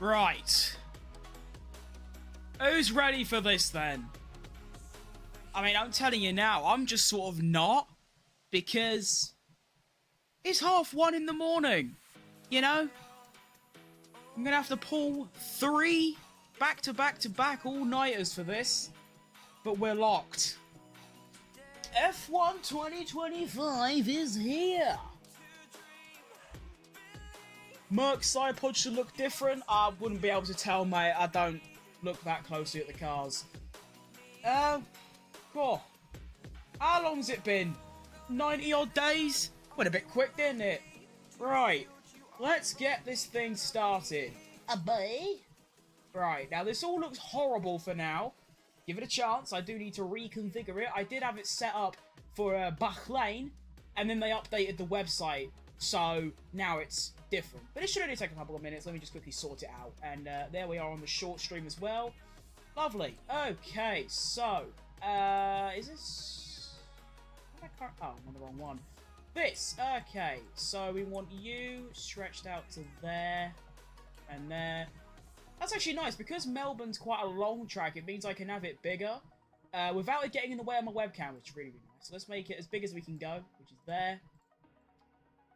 Right. Who's ready for this then? I mean, I'm telling you now, I'm just sort of not. Because it's 1:30 in the morning. You know? I'm going to have to pull 3 back-to-back-to-back all-nighters for this. But we're locked. F1 2025 is here. Merc's side pod should look different. I wouldn't be able to tell, mate. I don't look that closely at the cars. Cool. How long's it been? 90 odd days? Went a bit quick, didn't it? Right. Let's get this thing started. Right, now this all looks horrible for now. Give it a chance. I do need to reconfigure it. I did have it set up for Bahrain, and then they updated the website, so now it's different. But it should only take a couple of minutes. Let me just quickly sort it out. And there we are on the short stream as well. Lovely. Okay, so, is this... Oh, I'm on the wrong one. This, okay, so we want you stretched out to there, and there. That's actually nice, because Melbourne's quite a long track, it means I can have it bigger, without it getting in the way of my webcam, which is really, really nice. So let's make it as big as we can go, which is there.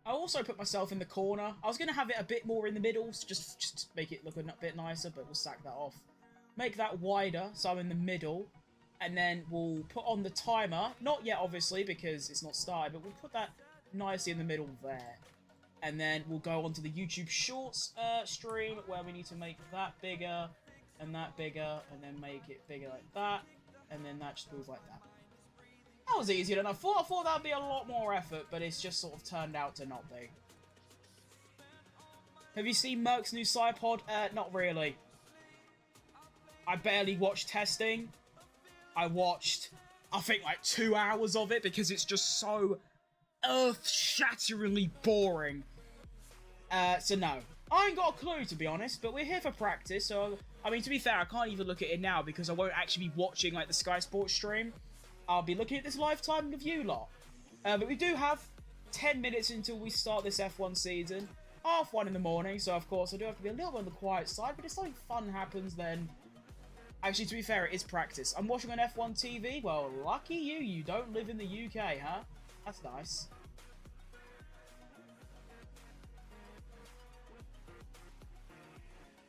I also put myself in the corner. I was going to have it a bit more in the middle, so just make it look a bit nicer, but we'll sack that off. Make that wider, so I'm in the middle. And then we'll put on the timer. Not yet, obviously, because it's not started, but we'll put that nicely in the middle there. And then we'll go on to the YouTube Shorts stream, where we need to make that bigger, and then make it bigger like that, and then that just moves like that. That was easier than I thought. I thought that would be a lot more effort, but it's just sort of turned out to not be. Have you seen Merc's new Cypod? Not really. I barely watched testing. I watched, I think, like 2 hours of it because it's just so earth-shatteringly boring. So no. I ain't got a clue, to be honest, but we're here for practice, so, I mean, to be fair, I can't even look at it now because I won't actually be watching, like, the Sky Sports stream. I'll be looking at this lifetime with you lot. But we do have 10 minutes until we start this F1 season. 1:30 in the morning, so of course I do have to be a little bit on the quiet side, but if something fun happens, then... Actually, to be fair, it is practice. I'm watching on F1 TV. Well, lucky you. You don't live in the UK, huh? That's nice.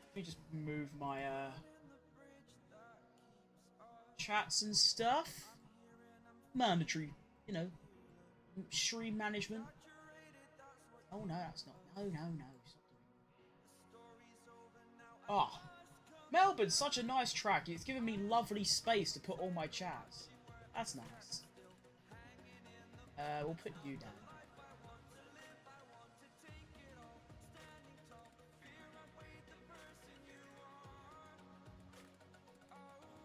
Let me just move my chats and stuff. Mandatory, you know, stream management. Oh no, that's not. No. Ah. Melbourne's such a nice track. It's given me lovely space to put all my chats. That's nice. We'll put you down.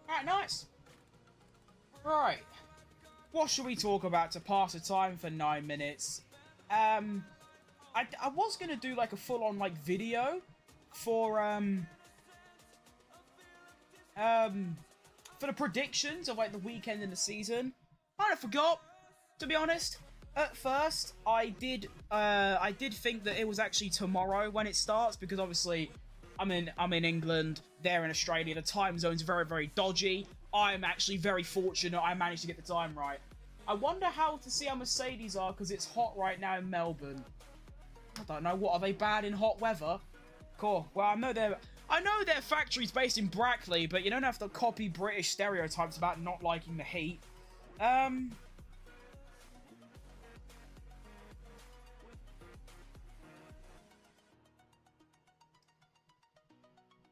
Alright, nice. Right. What should we talk about to pass the time for 9 minutes? I was going to do like a full-on like video for the predictions of like the weekend in the season. I forgot, to be honest. At first, I did think that it was actually tomorrow when it starts because obviously I'm in England, they're in Australia. The time zone's very, very dodgy. I'm actually very fortunate I managed to get the time right. I wonder how to see how Mercedes are because it's hot right now in Melbourne. I don't know. What are they bad in hot weather? Cool. Well, I know their factory's based in Brackley, but you don't have to copy British stereotypes about not liking the heat.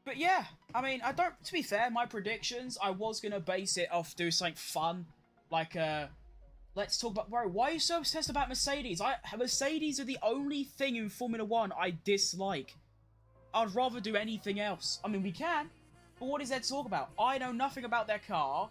But yeah, I mean, to be fair, my predictions, I was going to base it off doing something fun. Like, let's talk about, bro, why are you so obsessed about Mercedes? Mercedes are the only thing in Formula 1 I dislike. I'd rather do anything else. I mean, we can, but what is there to talk about? I know nothing about their car.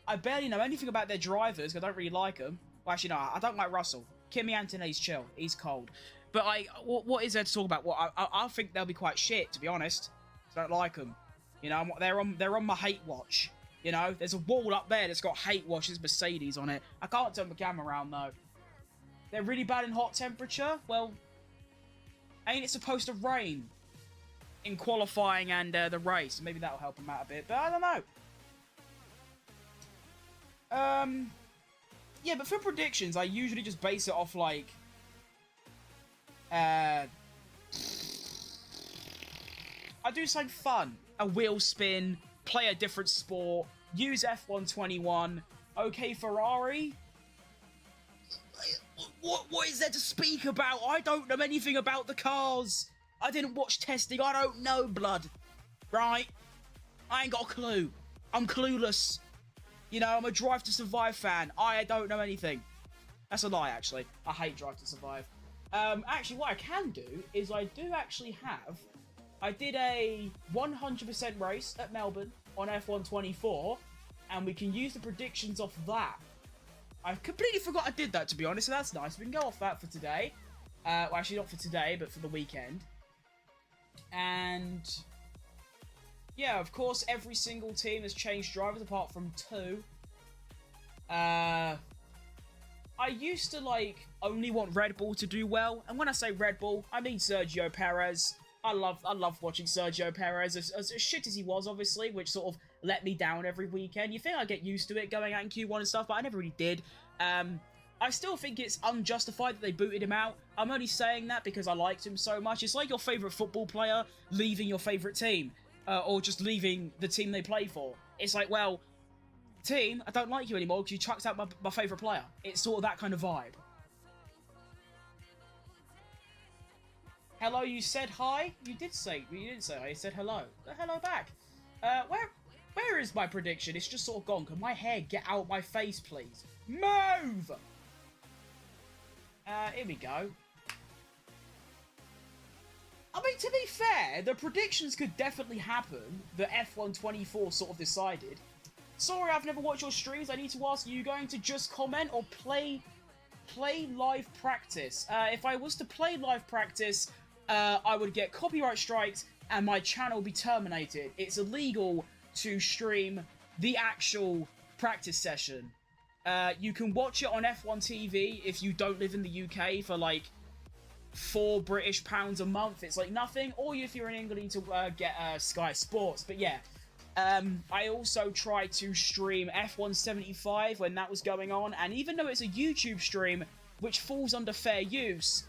I barely know anything about their drivers, because I don't really like them. Well, actually, no, I don't like Russell. Kimi Antonelli's chill. He's cold. But, what is there to talk about? Well, I think they'll be quite shit, to be honest. I don't like them. You know, they're on my hate watch. You know, there's a wall up there that's got hate watch. There's Mercedes on it. I can't turn the camera around, though. They're really bad in hot temperature? Well, ain't it supposed to rain? in qualifying and the race. Maybe that'll help him out a bit, but I don't know. Yeah, but for predictions, I usually just base it off, like, I do something fun. A wheel spin, play a different sport, use F121. Okay, Ferrari? What is there to speak about? I don't know anything about the cars. I didn't watch testing. I don't know, blood. Right? I ain't got a clue. I'm clueless. You know, I'm a Drive to Survive fan. I don't know anything. That's a lie, actually. I hate Drive to Survive. Actually, what I can do is I do actually have... I did a 100% race at Melbourne on F124, and we can use the predictions off that. I completely forgot I did that, to be honest, so that's nice. We can go off that for today. Well, actually, not for today, but for the weekend. And... yeah, of course, every single team has changed drivers apart from 2. I used to, like, only want Red Bull to do well. And when I say Red Bull, I mean Sergio Perez. I love watching Sergio Perez, as shit as he was, obviously, which sort of let me down every weekend. You think I'd get used to it going out in Q1 and stuff, but I never really did. I still think it's unjustified that they booted him out. I'm only saying that because I liked him so much. It's like your favourite football player leaving your favourite team. Or just leaving the team they play for. It's like, well, team, I don't like you anymore because you chucked out my favourite player. It's sort of that kind of vibe. Hello, you said hi? You didn't say hi, you said hello. Hello back. Where is my prediction? It's just sort of gone. Can my hair get out my face, please? Move! Here we go. I mean, to be fair, the predictions could definitely happen that F124 sort of decided. Sorry, I've never watched your streams. I need to ask, are you going to just comment or play live practice? If I was to play live practice, I would get copyright strikes and my channel would be terminated. It's illegal to stream the actual practice session. You can watch it on F1 TV if you don't live in the UK for, like, £4 British a month. It's like nothing. Or if you're in England, you need to get Sky Sports. But yeah, I also tried to stream F1 75 when that was going on, and even though it's a YouTube stream which falls under fair use,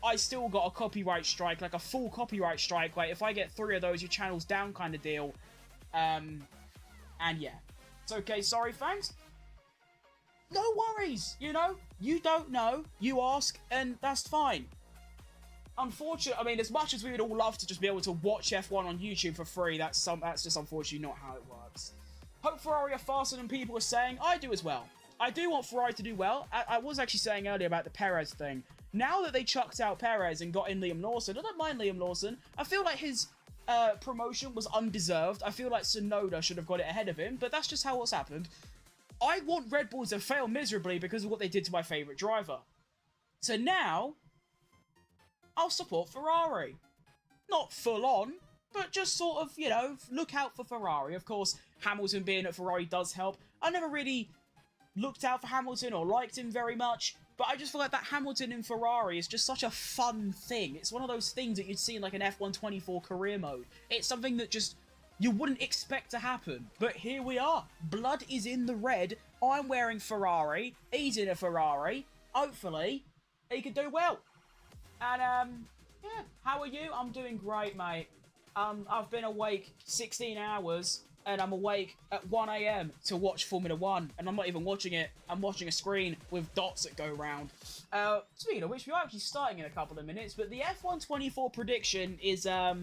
I still got a copyright strike, like a full copyright strike. Like, if I get 3 of those, your channel's down kind of deal. And yeah, it's okay. Sorry, thanks. No worries. You know, you don't know, you ask, and that's fine. Unfortunately, I mean, as much as we would all love to just be able to watch F1 on YouTube for free, that's just unfortunately not how it works. Hope Ferrari are faster than people are saying. I do as well. I do want Ferrari to do well. I was actually saying earlier about the Perez thing. Now that they chucked out Perez and got in Liam Lawson, I don't mind Liam Lawson. I feel like his promotion was undeserved. I feel like Tsunoda should have got it ahead of him, but that's just how what's happened. I want Red Bull to fail miserably because of what they did to my favourite driver. So now, I'll support Ferrari. Not full on, but just sort of, you know, look out for Ferrari. Of course, Hamilton being at Ferrari does help. I never really looked out for Hamilton or liked him very much, but I just feel like that Hamilton in Ferrari is just such a fun thing. It's one of those things that you'd see in like an F124 career mode. It's something that just you wouldn't expect to happen. But here we are. Blood is in the red. I'm wearing Ferrari. He's in a Ferrari. Hopefully, he could do well. And, yeah, how are you? I'm doing great, mate. I've been awake 16 hours, and I'm awake at 1 AM to watch Formula 1, and I'm not even watching it. I'm watching a screen with dots that go round. Speaking of which, we're actually starting in a couple of minutes, but the F124 prediction is, well,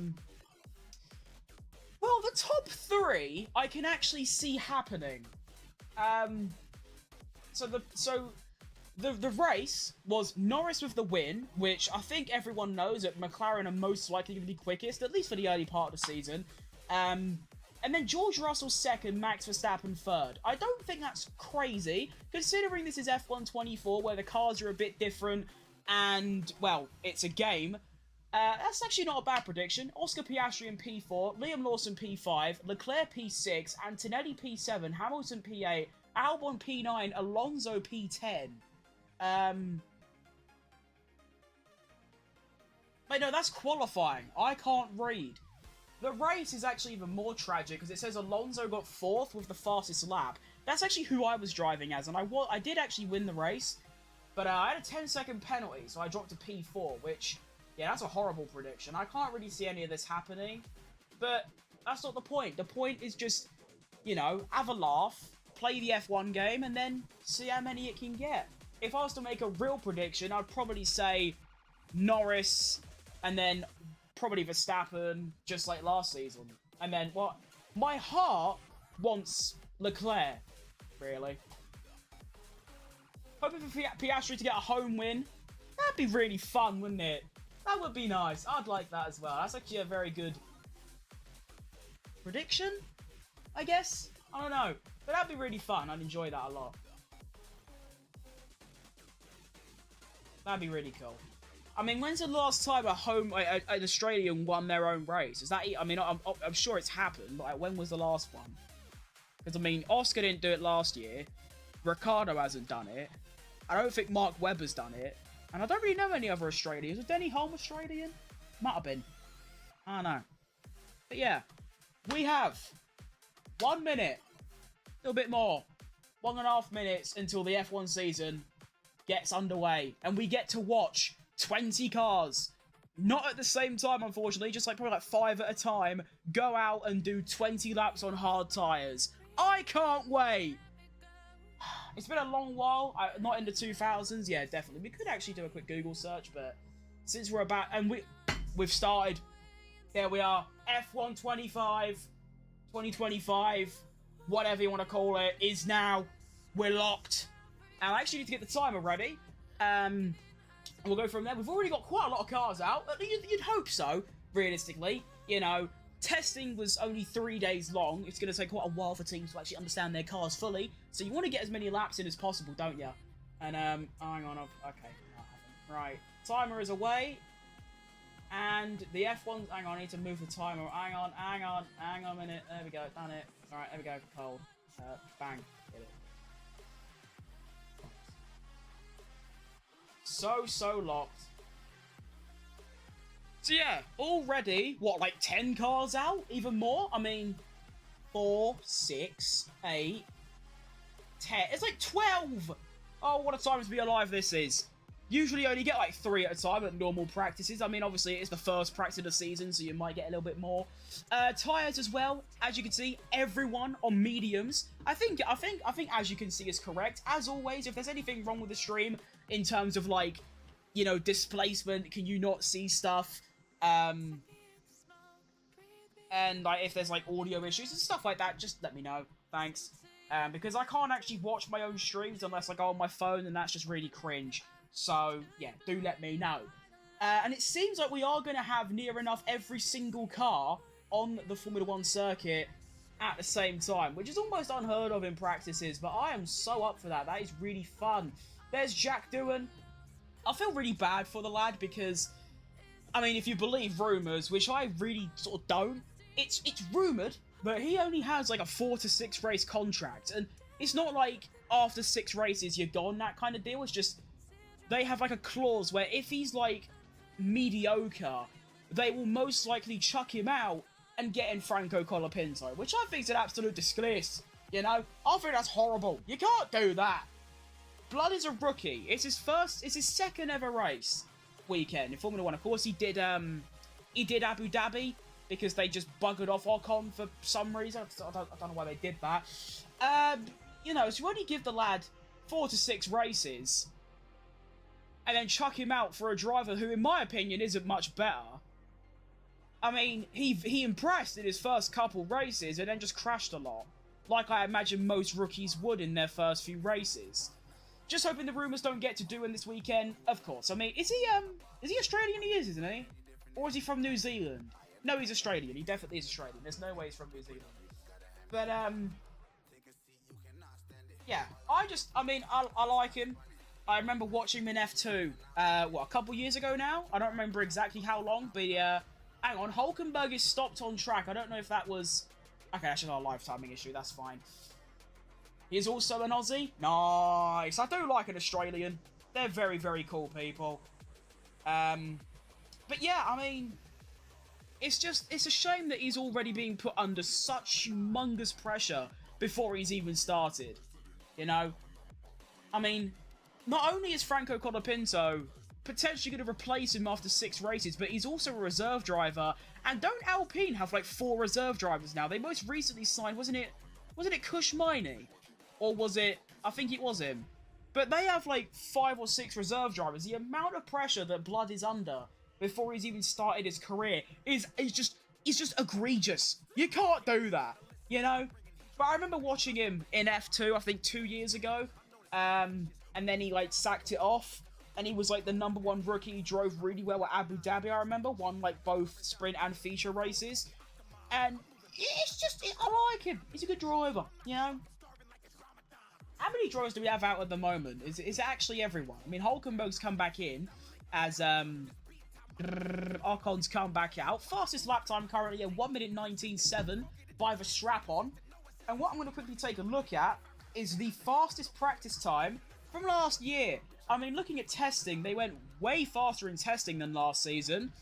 the top 3 I can actually see happening. The race was Norris with the win, which I think everyone knows that McLaren are most likely going to be quickest, at least for the early part of the season. And then George Russell second, Max Verstappen third. I don't think that's crazy, considering this is F124, where the cars are a bit different, and, well, it's a game. That's actually not a bad prediction. Oscar Piastri in P4, Liam Lawson P5, Leclerc P6, Antonelli P7, Hamilton P8, Albon P9, Alonso P10. Wait, no, that's qualifying. I can't read. The race is actually even more tragic because it says Alonso got 4th with the fastest lap. That's actually who I was driving as, and I did actually win the race, but I had a 10-second penalty, so I dropped to P4, which, yeah, that's a horrible prediction. I can't really see any of this happening, but that's not the point. The point is just, you know, have a laugh, play the F1 game, and then see how many it can get. If I was to make a real prediction, I'd probably say Norris, and then probably Verstappen, just like last season. And then, what? My heart wants Leclerc, really. Hoping for Piastri to get a home win. That'd be really fun, wouldn't it? That would be nice. I'd like that as well. That's actually a very good prediction, I guess. I don't know. But that'd be really fun. I'd enjoy that a lot. That'd be really cool. I mean, when's the last time an Australian won their own race? Is that? I mean, I'm sure it's happened, but like, when was the last one? Because I mean, Oscar didn't do it last year. Ricardo hasn't done it. I don't think Mark Webber's done it, and I don't really know any other Australians. Was Denny Hulme Australian? Might have been. I don't know. But yeah, we have 1 minute, a little bit more, 1.5 minutes until the F1 season gets underway, and we get to watch 20 cars, not at the same time, unfortunately, just like probably like 5 at a time, go out and do 20 laps on hard tyres. I can't wait! It's been a long while, not in the 2000s, yeah, definitely. We could actually do a quick Google search, but since we're about, and we've started, there we are, F1 2025, whatever you want to call it, is now, we're locked. And I actually need to get the timer ready. We'll go from there. We've already got quite a lot of cars out. You'd hope so, realistically. You know, testing was only 3 days long. It's going to take quite a while for teams to actually understand their cars fully. So you want to get as many laps in as possible, don't you? And, hang on. Okay. Right. Timer is away. And the F1's... Hang on, I need to move the timer. Hang on a minute. There we go. Done it. Alright, there we go. Hold. Bang. Get it. So locked. So yeah, already, what, like 10 cars out? Even more? I mean, 4, 6, 8, 10. It's like 12! Oh, what a time to be alive this is. Usually you only get like 3 at a time at normal practices. I mean, obviously it's the first practice of the season, so you might get a little bit more. Tyres as well. As you can see, everyone on mediums. I think as you can see is correct. As always, if there's anything wrong with the stream in terms of like, you know, displacement, can you not see stuff? And like if there's like audio issues and stuff like that, just let me know. Thanks. Because I can't actually watch my own streams unless I go on my phone, and that's just really cringe. So, yeah, do let me know. And it seems like we are going to have near enough every single car on the Formula 1 circuit at the same time, which is almost unheard of in practices, but I am so up for that. That is really fun. There's Jack Doohan. I feel really bad for the lad because, I mean, if you believe rumours, which I really sort of don't, it's rumoured, but he only has like a 4 to 6 race contract, and it's not like after 6 races you're gone, that kind of deal. It's just they have like a clause where if he's like mediocre, they will most likely chuck him out and get in Franco Colapinto, which I think is an absolute disgrace. You know, I think that's horrible. You can't do that. Blood is a rookie. It's his second ever race weekend in Formula 1. Of course, he did Abu Dhabi because they just buggered off Ocon for some reason. I don't know why they did that. You know, so you only give the lad 4 to 6 races and then chuck him out for a driver who, in my opinion, isn't much better. I mean, he impressed in his first couple races and then just crashed a lot, like I imagine most rookies would in their first few races. Just hoping the rumours don't get to Doohan this weekend, of course. I mean, is he Australian? He is, isn't he? Or is he from New Zealand? No, he's Australian. He definitely is Australian. There's no way he's from New Zealand. But, yeah. I mean, I like him. I remember watching him in F2, a couple years ago now? I don't remember exactly how long, but, hang on. Hulkenberg is stopped on track. I don't know if that was... Okay, that's just our live timing issue. That's fine. He's also an Aussie. Nice. I do like an Australian. They're very, very cool people. But yeah, I mean, it's a shame that he's already being put under such humongous pressure before he's even started. You know? I mean, not only is Franco Colapinto potentially going to replace him after 6 races, but he's also a reserve driver. And don't Alpine have like 4 reserve drivers now? They most recently signed, wasn't it Kushmaini? Or was it, I think it was him. But they have like 5 or 6 reserve drivers. The amount of pressure that Blood is under before he's even started his career is just egregious. You can't do that, you know? But I remember watching him in F2, I think 2 years ago. And then he like sacked it off. And he was like the #1 rookie. He drove really well at Abu Dhabi, I remember. Won like both sprint and feature races. And I like him. He's a good driver, you know? How many drivers do we have out at the moment? Is it actually everyone? I mean, Hulkenberg's come back in as Ocon's come back out. Fastest lap time currently at 1 minute 19.7 by the strap-on. And what I'm going to quickly take a look at is the fastest practice time from last year. I mean, looking at testing, they went way faster in testing than last season.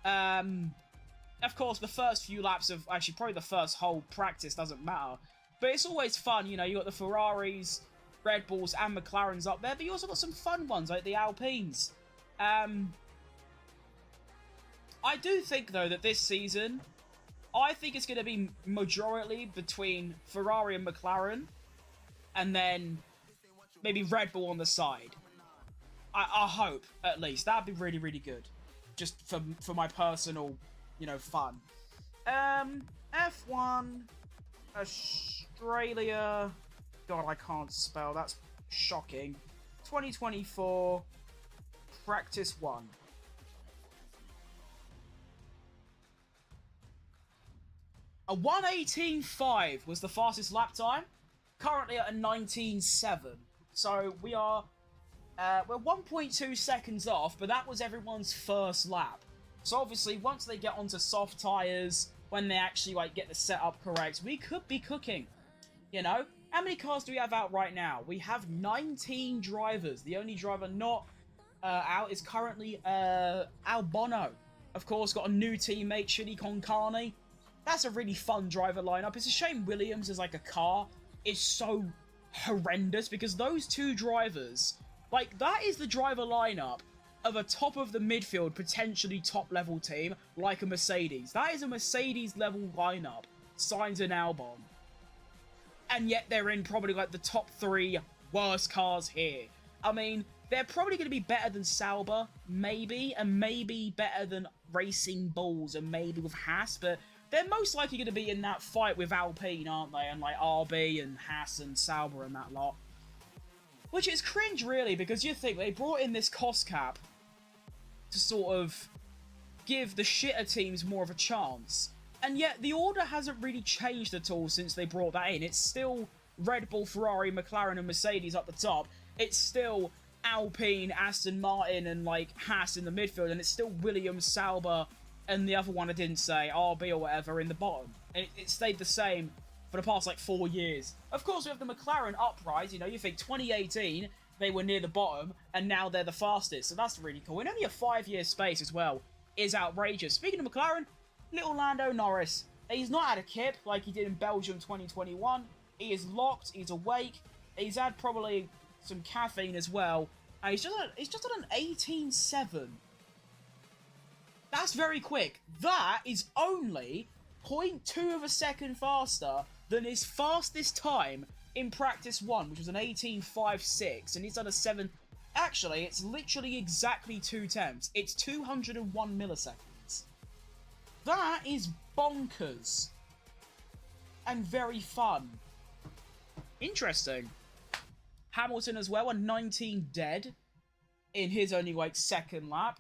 Of course, the first few laps of... Actually, probably the first whole practice doesn't matter. But it's always fun, you know, you got the Ferraris, Red Bulls, and McLarens up there, but you also got some fun ones, like the Alpines. I do think, though, that this season, I think it's going to be majority between Ferrari and McLaren, and then maybe Red Bull on the side. I hope, at least. That'd be really, really good. Just for my personal, you know, fun. F1... Australia, God, I can't spell, that's shocking. 2024, practice 1. A 1:18.5 was the fastest lap time, currently at a 19.7. So we're 1.2 seconds off, but that was everyone's first lap. So obviously, once they get onto soft tyres, when they actually like get the setup correct, we could be cooking, you know? How many cars do we have out right now? We have 19 drivers. The only driver not out is currently Albano. Of course, got a new teammate, Chidi Konkani. That's a really fun driver lineup. It's a shame Williams is like a car is so horrendous, because those 2 drivers, like, that is the driver lineup of a top of the midfield, potentially top level team, like a Mercedes. That is a Mercedes level lineup, Sainz and Albon. And yet they're in probably like the top 3 worst cars here. I mean, they're probably going to be better than Sauber, maybe, and maybe better than Racing Bulls, and maybe with Haas, but they're most likely going to be in that fight with Alpine, aren't they? And like RB and Haas and Sauber and that lot. Which is cringe, really, because you think they brought in this cost cap to sort of give the shitter teams more of a chance. And yet, the order hasn't really changed at all since they brought that in. It's still Red Bull, Ferrari, McLaren, and Mercedes up the top. It's still Alpine, Aston Martin, and, like, Haas in the midfield. And it's still Williams, Sauber, and the other one I didn't say, RB or whatever, in the bottom. And it stayed the same for the past, like, 4 years. Of course, we have the McLaren uprise. You know, you think 2018... they were near the bottom, and now they're the fastest. So that's really cool. In only a 5-year space as well is outrageous. Speaking of McLaren, little Lando Norris. He's not had a kip like he did in Belgium 2021. He is locked. He's awake. He's had probably some caffeine as well. And he's just on an 18.7. That's very quick. That is only 0.2 of a second faster than his fastest time in practice 1, which was an 18.56, and he's done a 7... Actually, it's literally exactly 2 temps. It's 201 milliseconds. That is bonkers. And very fun. Interesting. Hamilton as well, a 19 dead in his only, like, second lap.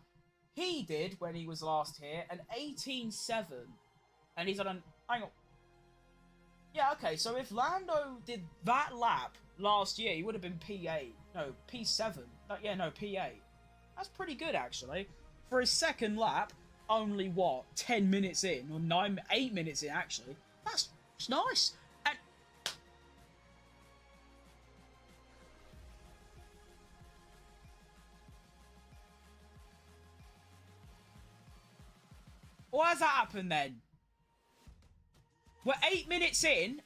He did, when he was last here, an 18.7. And he's on an... Hang on. Yeah, okay, so if Lando did that lap last year, he would have been P8. No, P7. Yeah, no, P8. That's pretty good, actually. For his second lap, only, what, 10 minutes in? Or 8 minutes in, actually. That's nice. And... Why has that happened then? We're 8 minutes in.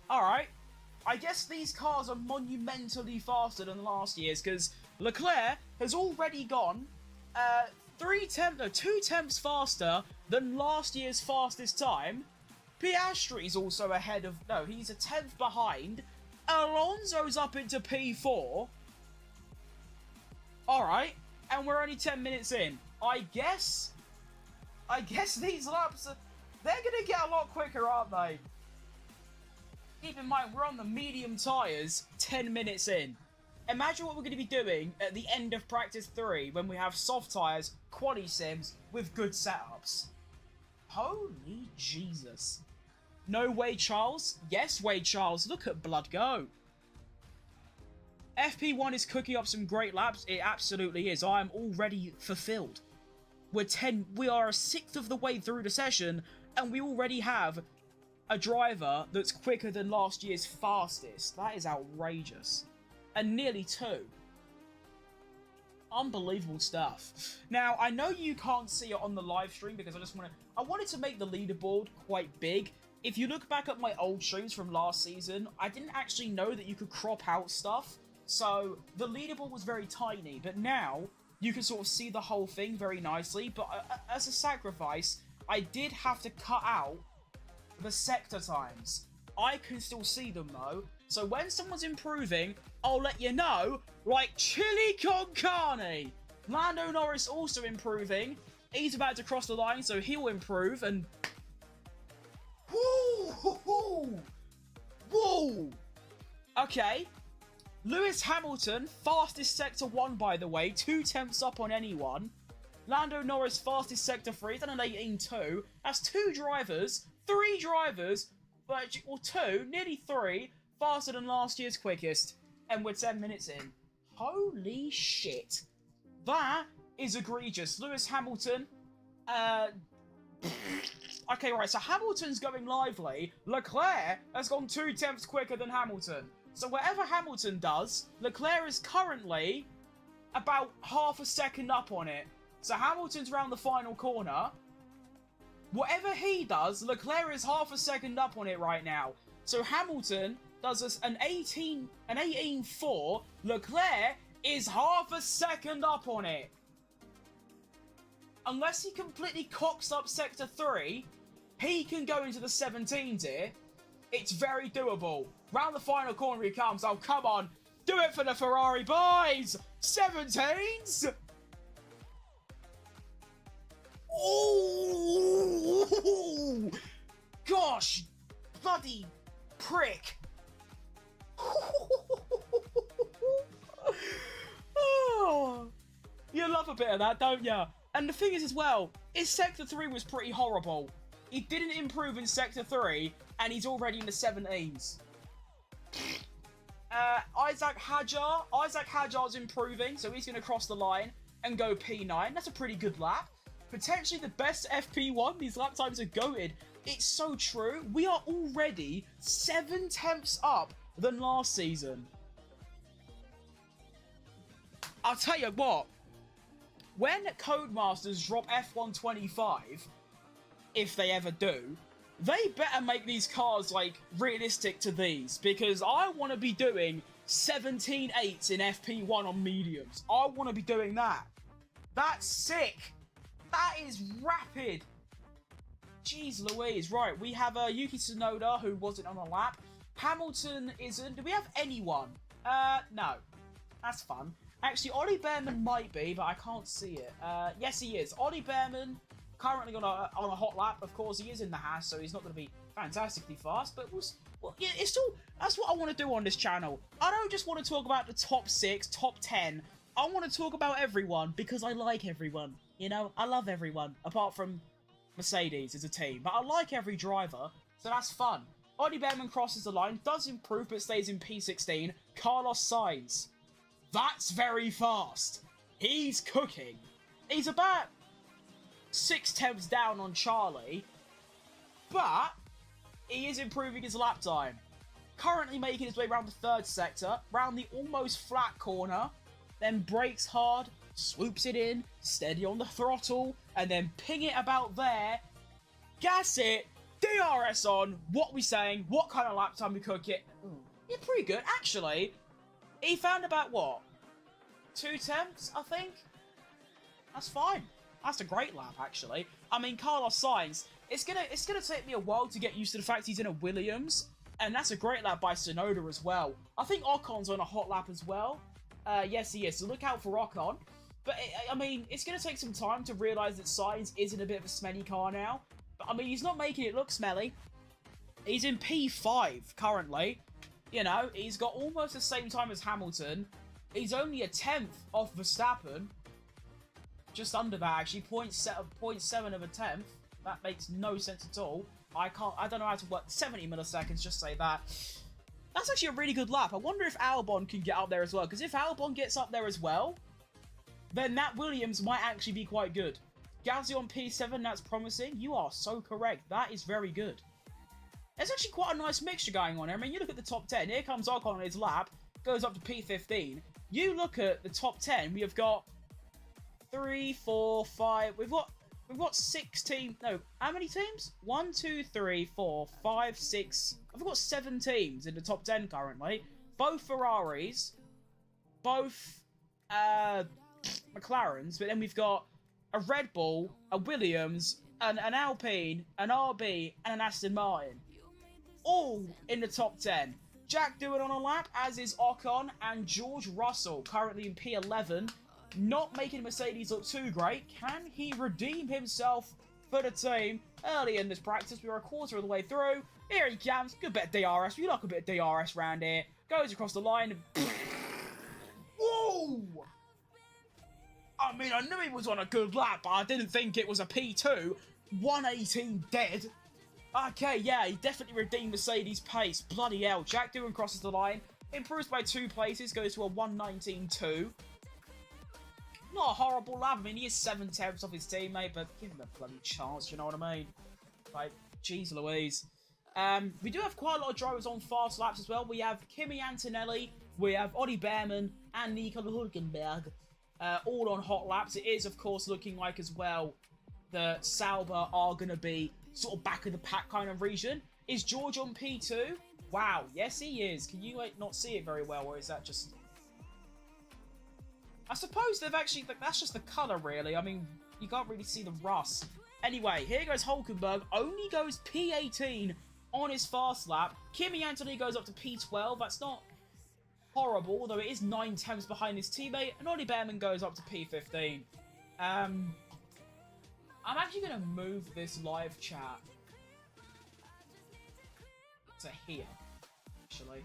Alright. I guess these cars are monumentally faster than last year's, because Leclerc has already gone 2 tenths faster than last year's fastest time. Piastri's also ahead of... No, he's a 10th behind. Alonso's up into P4. Alright. And we're only 10 minutes in. I guess these laps are... They're going to get a lot quicker, aren't they? Keep in mind, we're on the medium tyres 10 minutes in. Imagine what we're going to be doing at the end of practice 3 when we have soft tyres, quali sims, with good setups. Holy Jesus. No Wade Charles? Yes, Wade Charles. Look at Blood go. FP1 is cooking up some great laps. It absolutely is. I am already fulfilled. We are a sixth of the way through the session, and we already have a driver that's quicker than last year's fastest. That is outrageous. And nearly 2. Unbelievable stuff. Now, I know you can't see it on the live stream because I wanted to make the leaderboard quite big. If you look back at my old streams from last season, I didn't actually know that you could crop out stuff. So the leaderboard was very tiny, but now you can sort of see the whole thing very nicely. But as a sacrifice, I did have to cut out the sector times. I can still see them though. So when someone's improving, I'll let you know, like chili con carne. Lando Norris also improving. He's about to cross the line, so he'll improve and... Woo! Woo! Okay. Lewis Hamilton, fastest sector 1 by the way, 2 tenths up on anyone. Lando Norris, fastest sector 3, done an 18.2. That's 2 drivers, 3 drivers, or 2, nearly 3, faster than last year's quickest. And we're 10 minutes in. Holy shit. That is egregious. Lewis Hamilton, okay, right, so Hamilton's going lively. Leclerc has gone 2 tenths quicker than Hamilton. So whatever Hamilton does, Leclerc is currently about half a second up on it. So Hamilton's around the final corner. Whatever he does, Leclerc is half a second up on it right now. So Hamilton does an 18.4. Leclerc is half a second up on it. Unless he completely cocks up sector 3, he can go into the 17s here. It's very doable. Round the final corner he comes. Oh, come on. Do it for the Ferrari boys. 17s. Oh, gosh. Bloody prick. Oh, you love a bit of that, don't you? And the thing is as well, his Sector 3 was pretty horrible. He didn't improve in Sector 3, and he's already in the 17s. Isaac Hadjar's improving, so he's going to cross the line and go P9. That's a pretty good lap. Potentially the best FP1. These lap times are goated. It's so true. We are already 7 tenths up than last season. I'll tell you what. When Codemasters drop F125, if they ever do, they better make these cars, like, realistic to these. Because I want to be doing 17.8s in FP1 on mediums. I want to be doing that. That's sick. That is rapid. Jeez Louise. Right, we have Yuki Tsunoda, who wasn't on the lap. Hamilton isn't. Do we have anyone? No. That's fun. Actually, Ollie Behrman might be, but I can't see it. Yes, he is. Ollie Behrman, currently on a hot lap. Of course, he is in the Haas, so he's not going to be fantastically fast. But yeah, it's still, that's what I want to do on this channel. I don't just want to talk about the top 6, top 10. I want to talk about everyone because I like everyone. You know, I love everyone, apart from Mercedes as a team. But I like every driver, so that's fun. Ollie Behrman crosses the line, does improve, but stays in P16. Carlos Sainz. That's very fast. He's cooking. He's about 6 tenths down on Charlie, but he is improving his lap time. Currently making his way around the 3rd sector, round the almost flat corner. then brakes hard, swoops it in, steady on the throttle, and then ping it about there, gas it, DRS on, what we saying, what kind of lap time we could get. Yeah, pretty good. Actually, he found about, what, 2 tenths, I think? That's fine. That's a great lap, actually. I mean, Carlos Sainz, it's gonna take me a while to get used to the fact he's in a Williams, and that's a great lap by Tsunoda as well. I think Ocon's on a hot lap as well. Yes, he is, so look out for Ocon. But, I mean, it's going to take some time to realise that Sainz is in a bit of a smelly car now. But, I mean, he's not making it look smelly. He's in P5 currently. You know, he's got almost the same time as Hamilton. He's only a 10th off Verstappen. Just under that, actually. 0.7 of a 10th. That makes no sense at all. I don't know how to work 70 milliseconds, just say that. That's actually a really good lap. I wonder if Albon can get up there as well. Because if Albon gets up there as well, then that Williams might actually be quite good. Gasly on P7, that's promising. You are so correct. That is very good. There's actually quite a nice mixture going on here. I mean, you look at the top 10. Here comes Ocon on his lap. Goes up to P15. You look at the top 10. We have got 3, 4, 5. We've got 6 teams. No, how many teams? 1, 2, 3, 4, 5, 6. I've got 7 teams in the top 10 currently. Both Ferraris. Both McLarens. But then we've got a Red Bull, a Williams, an Alpine, an RB, and an Aston Martin. All in the top 10. Jack Doohan on a lap, as is Ocon, and George Russell, currently in P11. Not making Mercedes look too great. Can he redeem himself for the team? Early in this practice, we are a quarter of the way through. Here he comes. Good bit of DRS. We like a bit of DRS round here. Goes across the line. Whoa! I mean, I knew he was on a good lap, but I didn't think it was a P2. 118 dead. Okay, yeah, he definitely redeemed Mercedes' pace. Bloody hell. Jack Doohan crosses the line. Improves by 2 places. Goes to a 119.2. Not a horrible lap. I mean, he is 7 tenths off his teammate, but give him a bloody chance, you know what I mean? Like, jeez Louise. We do have quite a lot of drivers on fast laps as well. We have Kimi Antonelli, we have Ollie Behrman, and Nico Hülkenberg, all on hot laps. It is, of course, looking like as well that Sauber are going to be sort of back of the pack kind of region. Is George on P2? Wow, yes he is. Can you not see it very well, or is that just... I suppose they've actually... That's just the colour, really. I mean, you can't really see the rust. Anyway, here goes Hülkenberg. Only goes P18 on his fast lap. Kimi Antonelli goes up to P12. That's not horrible, although it is 9 tenths behind his teammate. And Ollie Behrman goes up to P15. I'm actually going to move this live chat to here, actually.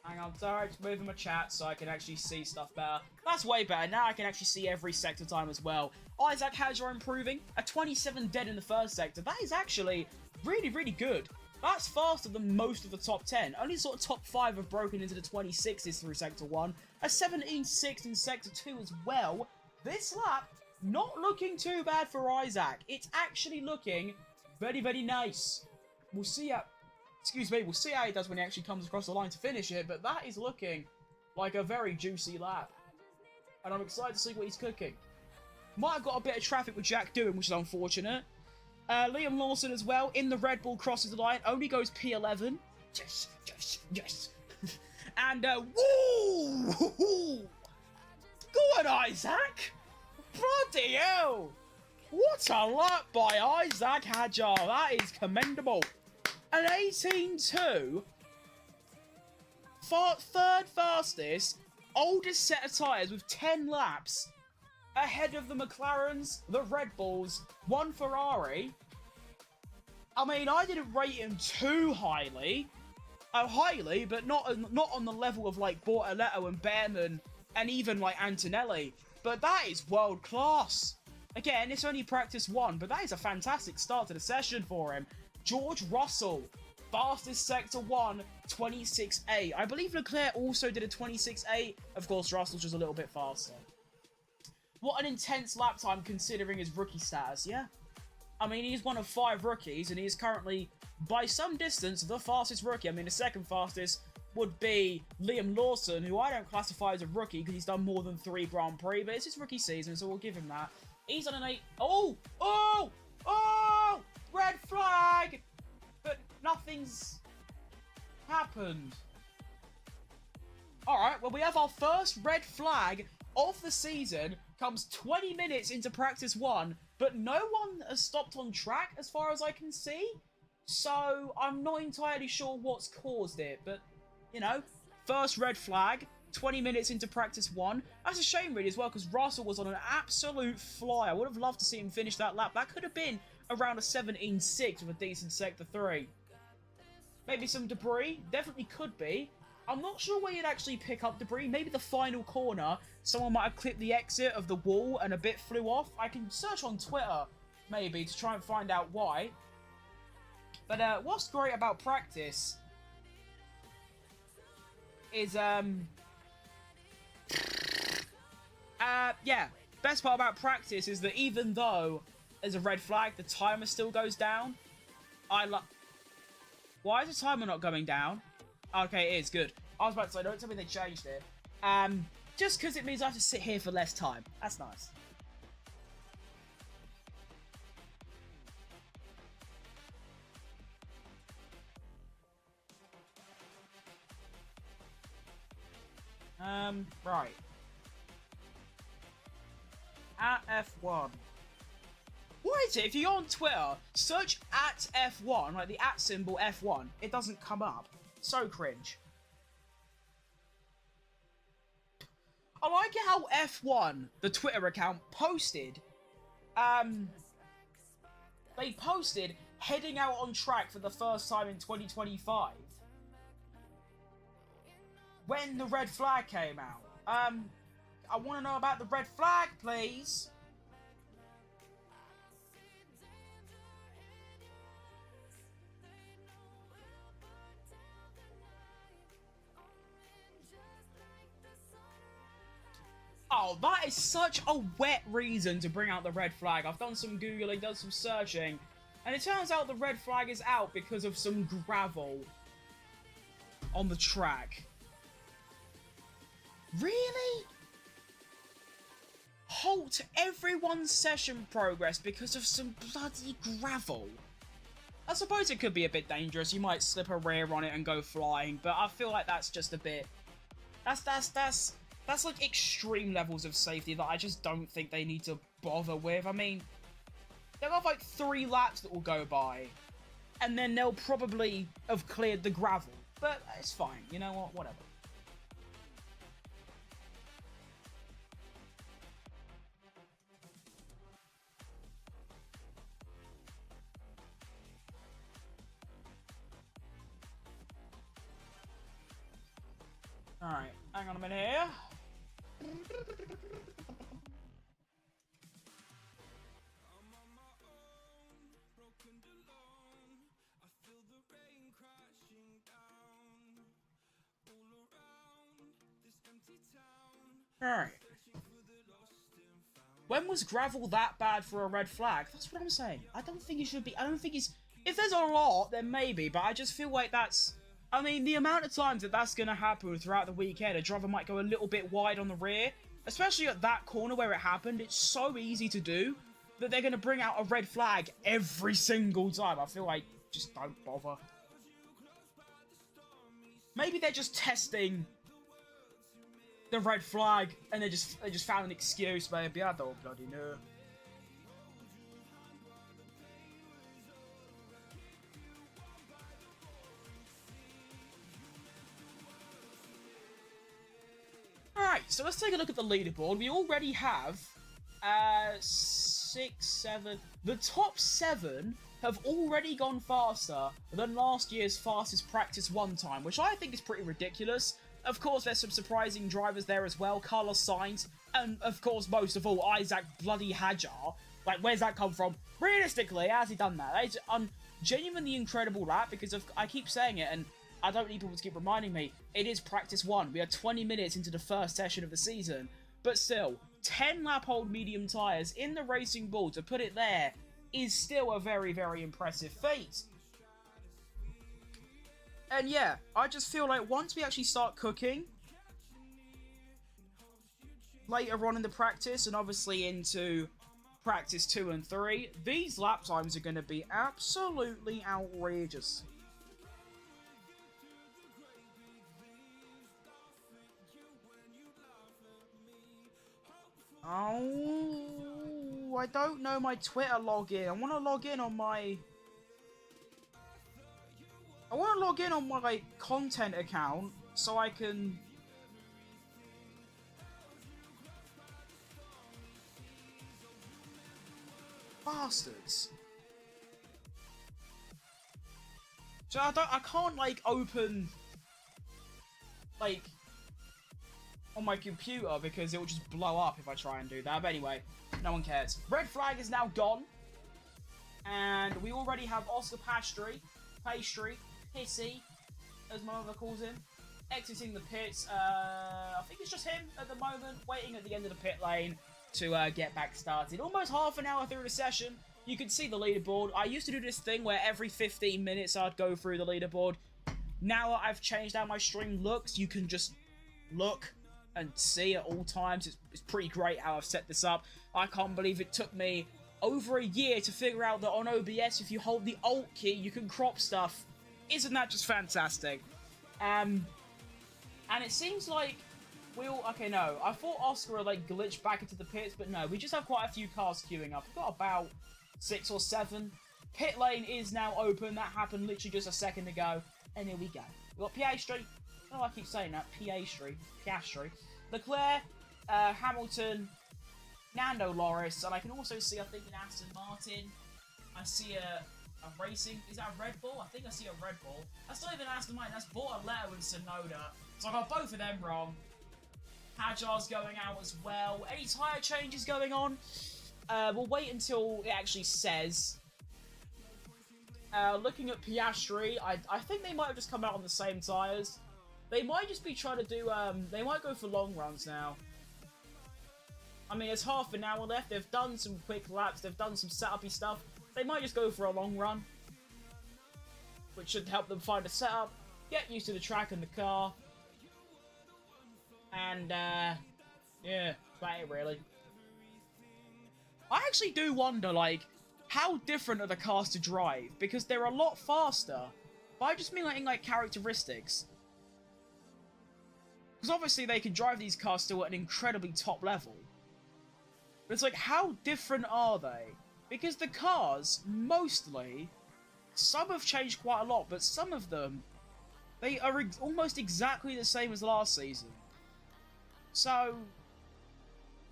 Hang on, sorry, just moving my chat so I can actually see stuff better. That's way better. Now I can actually see every sector time as well. Isaac Hadjar improving. A 27 dead in the first sector. That is actually really, really good. That's faster than most of the top 10. Only sort of top 5 have broken into the 26s through Sector 1. A 17.6 in Sector 2 as well. This lap, not looking too bad for Isaac. It's actually looking very, very nice. We'll see how... Excuse me, we'll see how he does when he actually comes across the line to finish it, but that is looking like a very juicy lap. And I'm excited to see what he's cooking. Might have got a bit of traffic with Jack Doohan, which is unfortunate. Liam Lawson as well, in the Red Bull, crosses the line, only goes P11. Yes, yes, yes. And, woo! Go on, Isaac! Bloody hell! What a lap by Isaac Hadjar, that is commendable. An 18.2, third fastest, oldest set of tyres with 10 laps, ahead of the McLarens, the Red Bulls, 1 Ferrari. I mean, I didn't rate him too highly, but not on the level of like Bortoletto and Behrman and even like Antonelli. But that is world class. Again, it's only practice 1, but that is a fantastic start to the session for him. George Russell, fastest Sector 1, 26.8. I believe Leclerc also did a 26.8. Of course, Russell's just a little bit faster. What an intense lap time considering his rookie status, yeah? I mean, he's one of 5 rookies, and he is currently, by some distance, the fastest rookie. I mean, the second fastest would be Liam Lawson, who I don't classify as a rookie because he's done more than 3 Grand Prix, but it's his rookie season, so we'll give him that. He's on an 8... Oh! Oh! Oh! Red flag! But nothing's happened. Alright, well, we have our first red flag of the season. Comes 20 minutes into practice 1, but no one has stopped on track as far as I can see. So I'm not entirely sure what's caused it, but, you know, first red flag, 20 minutes into practice 1. That's a shame really as well, because Russell was on an absolute fly. I would have loved to see him finish that lap. That could have been around a 17.6 with a decent Sector 3. Maybe some debris, definitely could be. I'm not sure where you'd actually pick up debris. Maybe the final corner, someone might have clipped the exit of the wall and a bit flew off. I can search on Twitter, maybe, to try and find out why. But what's great about practice is, yeah, best part about practice is that even though there's a red flag, the timer still goes down. Why is the timer not going down? Okay, it is, good. I was about to say, don't tell me they changed it. Just because it means I have to sit here for less time. That's nice. Right. At F1. What is it? If you go on Twitter, search at F1, like the at symbol F1, it doesn't come up. So cringe. I like it how F1, the Twitter account, posted, they posted heading out on track for the first time in 2025. When the red flag came out. I want to know about the red flag, please. Oh, that is such a wet reason to bring out the red flag. I've done some Googling, done some searching, and it turns out the red flag is out because of some gravel on the track. Really? Halt everyone's session progress because of some bloody gravel. I suppose it could be a bit dangerous. You might slip a rear on it and go flying, but I feel like that's just a bit... That's like extreme levels of safety that I just don't think they need to bother with. I mean, they'll have like 3 laps that will go by, and then they'll probably have cleared the gravel. But it's fine, you know what, whatever. Alright, hang on a minute here. Alright. When was gravel that bad for a red flag? That's what I'm saying. I don't think it should be. I don't think it's... If there's a lot, then maybe, but I just feel like that's... I mean, the amount of times that that's going to happen throughout the weekend, a driver might go a little bit wide on the rear, especially at that corner where it happened. It's so easy to do that they're going to bring out a red flag every single time. I feel like, just don't bother. Maybe they're just testing the red flag and they just found an excuse, maybe. I don't bloody know. Alright, so let's take a look at the leaderboard. We already have 6, 7... The top 7 have already gone faster than last year's fastest practice 1 time, which I think is pretty ridiculous. Of course, there's some surprising drivers there as well. Carlos Sainz, and of course, most of all, Isaac bloody Hadjar. Like, where's that come from? Realistically, has he done that? It's genuinely incredible lap, because I keep saying it, and I don't need people to keep reminding me, it is practice 1. We are 20 minutes into the first session of the season. But still, 10 lap old medium tyres in the Racing Bull to put it there is still a very, very impressive feat. And yeah, I just feel like once we actually start cooking, later on in the practice, and obviously into practice 2 and 3, these lap times are going to be absolutely outrageous. Oh, I don't know my Twitter login. I want to log in on my... I want to log in on my content account so I can... Bastards. So I can't, like, open, like, on my computer because it will just blow up if I try and do that. But anyway, no one cares. Red flag is now gone. And we already have Oscar Pastry, Pissy, as my mother calls him, exiting the pits. I think it's just him at the moment, waiting at the end of the pit lane to get back started. Almost half an hour through the session, you can see the leaderboard. I used to do this thing where every 15 minutes I'd go through the leaderboard. Now that I've changed how my stream looks, you can just look and see at all times. It's pretty great how I've set this up. I can't believe it took me over a year to figure out that on OBS, if you hold the Alt key, you can crop stuff. Isn't that just fantastic? And it seems like we'll... Okay, no. I thought Oscar would, like, glitch back into the pits, but no. We just have quite a few cars queuing up. We've got about 6 or 7. Pit lane is now open. That happened literally just a second ago. And here we go. We've got Piastri. Oh, I keep saying that. Piastri. Leclerc, Hamilton, Nando Loris. And I can also see, I think, in Aston Martin, I see a racing... Is that a Red Bull? I think I see a Red Bull. That's not even Aston Martin. That's Bortoleto and Tsunoda. So I got both of them wrong. Hajar's going out as well. Any tyre changes going on? We'll wait until it actually says. Looking at Piastri, I think they might have just come out on the same tyres. They might just be trying to do, they might go for long runs now. I mean, there's half an hour left. They've done some quick laps. They've done some setup-y stuff. They might just go for a long run, which should help them find a setup, get used to the track and the car. And, yeah, that's about it, really. I actually do wonder, like, how different are the cars to drive? Because they're a lot faster. But I just mean, like, in, like, characteristics. Because obviously they can drive these cars still at an incredibly top level. But it's like, how different are they? Because the cars, mostly, some have changed quite a lot, but some of them, they are almost exactly the same as last season. So,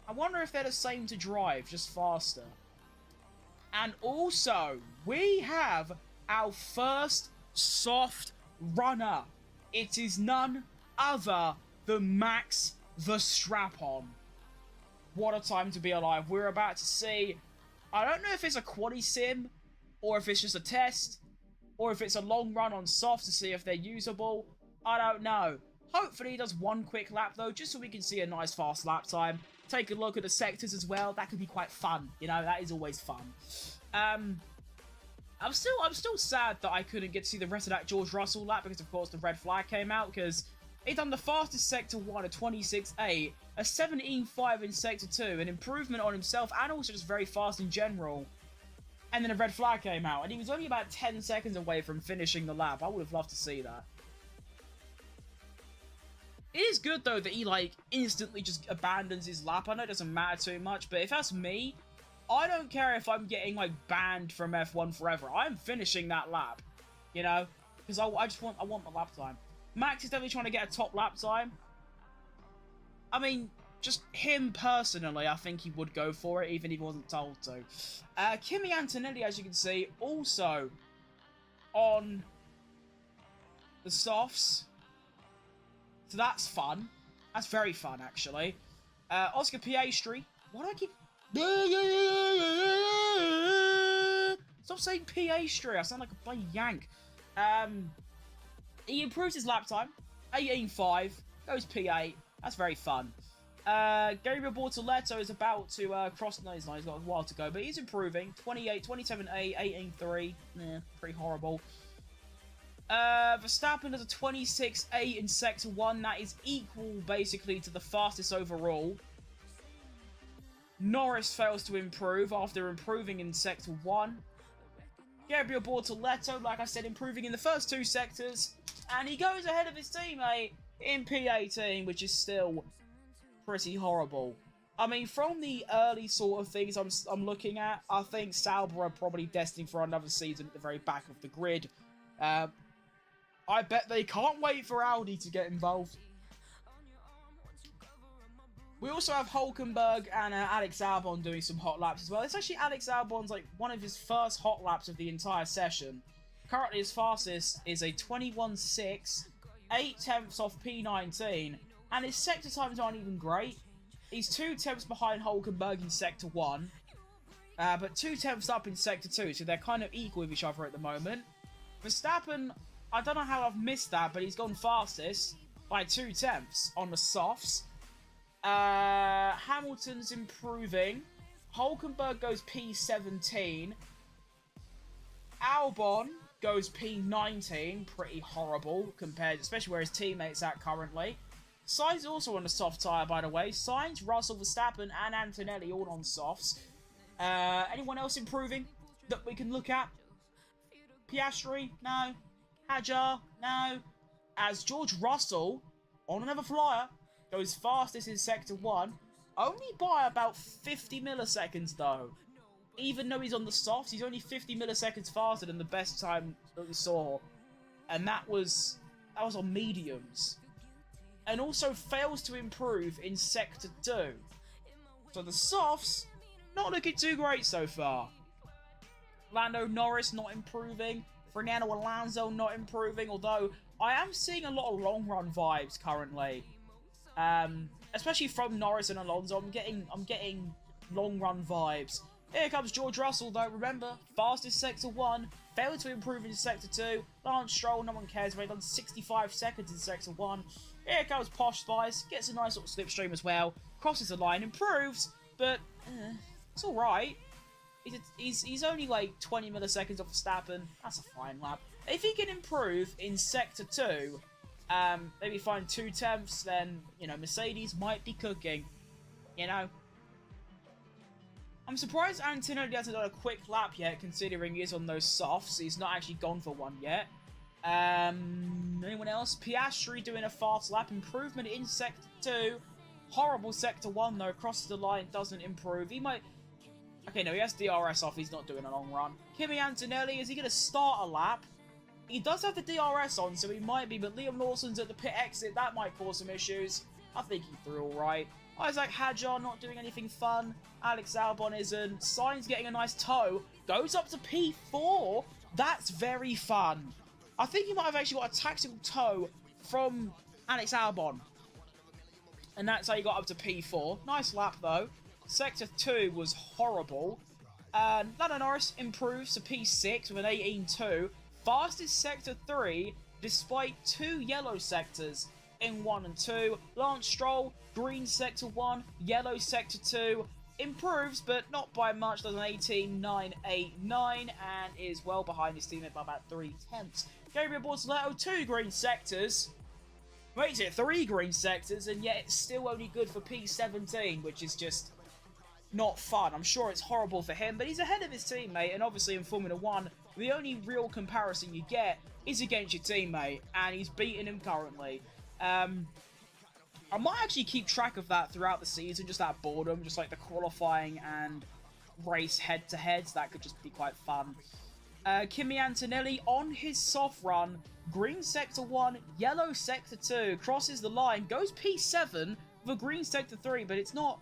I wonder if they're the same to drive, just faster. And also, we have our first soft runner. It is none other than Max Verstappen. What a time to be alive. We're about to see... I don't know if it's a quali sim, or if it's just a test, or if it's a long run on soft to see if they're usable. I don't know. Hopefully he does one quick lap though, just so we can see a nice fast lap time. Take a look at the sectors as well. That could be quite fun. You know, that is always fun. I'm still sad that I couldn't get to see the rest of that George Russell lap because of course the red flag came out, because he done the fastest sector 1 at 26.8, a 17.5 in sector 2, an improvement on himself and also just very fast in general. And then a red flag came out and he was only about 10 seconds away from finishing the lap. I would have loved to see that. It is good, though, that he, like, instantly just abandons his lap. I know it doesn't matter too much, but if that's me, I don't care if I'm getting, like, banned from F1 forever. I'm finishing that lap, you know? Because I want the lap time. Max is definitely trying to get a top lap time. I mean, just him personally, I think he would go for it, even if he wasn't told to. Kimi Antonelli, as you can see, also on the softs. So that's fun. That's very fun, actually. Oscar Piastri. Why do I keep... Stop saying Piastri. I sound like a bloody yank. He improves his lap time. 18.5. Goes P8. That's very fun. Gabriel Bortoletto is about to cross... No, he's not. He's got a while to go, but he's improving. 28, 27.8, 18.3. Pretty horrible. Verstappen has a 26.8 in Sector 1. That is equal, basically, to the fastest overall. Norris fails to improve after improving in Sector 1. Gabriel Bortoletto, like I said, improving in the first 2 sectors. And he goes ahead of his teammate in P18, which is still pretty horrible. I mean, from the early sort of things I'm looking at, I think Sauber are probably destined for another season at the very back of the grid. I bet they can't wait for Audi to get involved. We also have Hülkenberg and Alex Albon doing some hot laps as well. It's actually Alex Albon's like one of his first hot laps of the entire session. Currently his fastest is a 21.6, 8 tenths off P19, and his sector times aren't even great. He's 2 tenths behind Hülkenberg in Sector 1, but 2 tenths up in Sector 2, so they're kind of equal with each other at the moment. Verstappen, I don't know how I've missed that, but he's gone fastest by 2 tenths on the softs. Hamilton's improving. Hülkenberg goes P17. Albon goes P19. Pretty horrible compared, especially where his teammate's at currently. Sainz also on a soft tyre, by the way. Sainz, Russell, Verstappen, and Antonelli all on softs. Anyone else improving that we can look at? Piastri? No. Hajar? No. As George Russell, on another flyer, goes fastest in Sector 1, only by about 50 milliseconds though. Even though he's on the softs, he's only 50 milliseconds faster than the best time that we saw. And that was on mediums. And also fails to improve in Sector 2. So the softs, not looking too great so far. Lando Norris not improving. Fernando Alonso not improving, although I am seeing a lot of long run vibes currently. Especially from Norris and Alonso. I'm getting long run vibes. Here comes George Russell though, remember, fastest Sector 1, failed to improve in Sector 2, Lance Stroll, no one cares, they've done 65 seconds in Sector 1. Here comes Posh Spice, gets a nice little slipstream as well, crosses the line, improves, but it's alright. He's only like 20 milliseconds off Verstappen, that's a fine lap. If he can improve in Sector 2, maybe find 2 tenths, then, you know, Mercedes might be cooking, you know. I'm surprised Antonelli hasn't done a quick lap yet, considering he is on those softs. He's not actually gone for one yet. Anyone else? Piastri doing a fast lap. Improvement in Sector 2. Horrible Sector 1, though. Crosses the line, doesn't improve. He might... Okay, no, he has DRS off. He's not doing a long run. Kimi Antonelli, is he going to start a lap? He does have the DRS on, so he might be, but Liam Lawson's at the pit exit. That might cause some issues. I think he threw all right. Isaac Hadjar not doing anything fun. Alex Albon isn't. Sainz getting a nice toe. Goes up to P4. That's very fun. I think he might have actually got a tactical toe from Alex Albon. And that's how he got up to P4. Nice lap, though. Sector 2 was horrible. Lando Norris improves to P6 with an 18.2. Fastest Sector 3, despite 2 yellow sectors in 1 and 2. Lance Stroll, green Sector 1, yellow Sector 2. Improves, but not by much. Does an 18.989 and is well behind his teammate by about 3 tenths. Gabriel Bortoletto, 2 green sectors. Makes it 3 green sectors, and yet it's still only good for P17, which is just not fun. I'm sure it's horrible for him, but he's ahead of his teammate, and obviously in Formula 1, the only real comparison you get is against your teammate, and he's beating him currently. I might actually keep track of that throughout the season, just out of boredom, just like the qualifying and race head-to-heads. That could just be quite fun. Kimi Antonelli on his soft run, green Sector 1, yellow Sector 2, crosses the line, goes P7 with a green Sector 3, but it's not...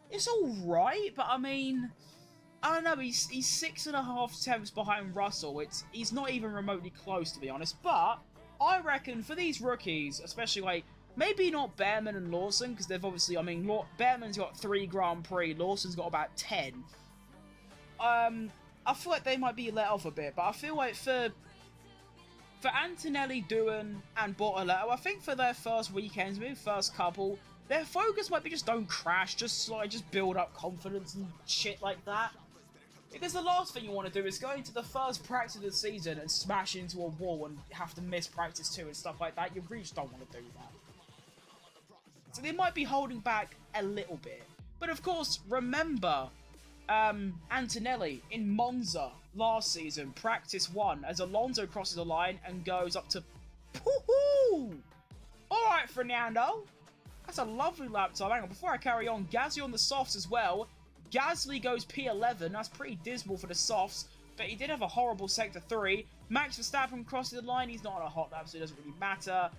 It's alright, but I mean... I don't know, he's 6.5 tenths behind Russell. He's not even remotely close, to be honest, but I reckon for these rookies, especially like... Maybe not Behrman and Lawson, because they've obviously, I mean, Behrman's got 3 Grand Prix, Lawson's got about 10. I feel like they might be let off a bit, but I feel like for Antonelli, Doohan, and Bortoletto, I think for their first weekends, maybe first couple, Their focus might be just don't crash, just build up confidence and shit like that. Because the last thing you want to do is go into the first practice of the season and smash into a wall and have to miss practice 2 and stuff like that. You really just don't want to do that. So they might be holding back a little bit. But of course, remember Antonelli in Monza last season, practice 1, as Alonso crosses the line and goes up to... Woohoo! Alright, Fernando. That's a lovely lap time. Hang on, before I carry on, Gasly on the softs as well. Gasly goes P11. That's pretty dismal for the softs, but he did have a horrible Sector 3. Max Verstappen crosses the line. He's not on a hot lap, so it doesn't really matter.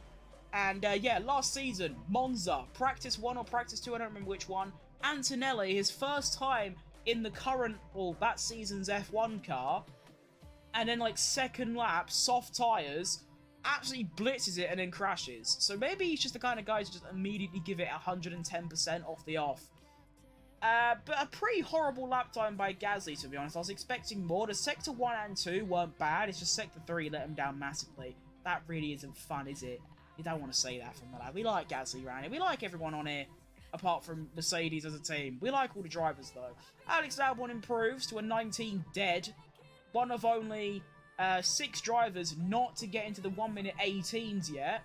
And yeah, last season, Monza, practice 1 or practice 2, I don't remember which one. Antonelli, his first time in the current, well, that season's F1 car. And then, like, second lap, soft tyres, absolutely blitzes it and then crashes. So maybe he's just the kind of guy to just immediately give it 110% off the off. But a pretty horrible lap time by Gasly, to be honest. I was expecting more. The Sector 1 and 2 weren't bad. It's just Sector 3 let him down massively. That really isn't fun, is it? You don't want to say that from the lab. We like Gasly around here. We like everyone on here, apart from Mercedes as a team. We like all the drivers, though. Alex Albon improves to a 19 dead. One of only 6 drivers not to get into the 1-minute 18s yet.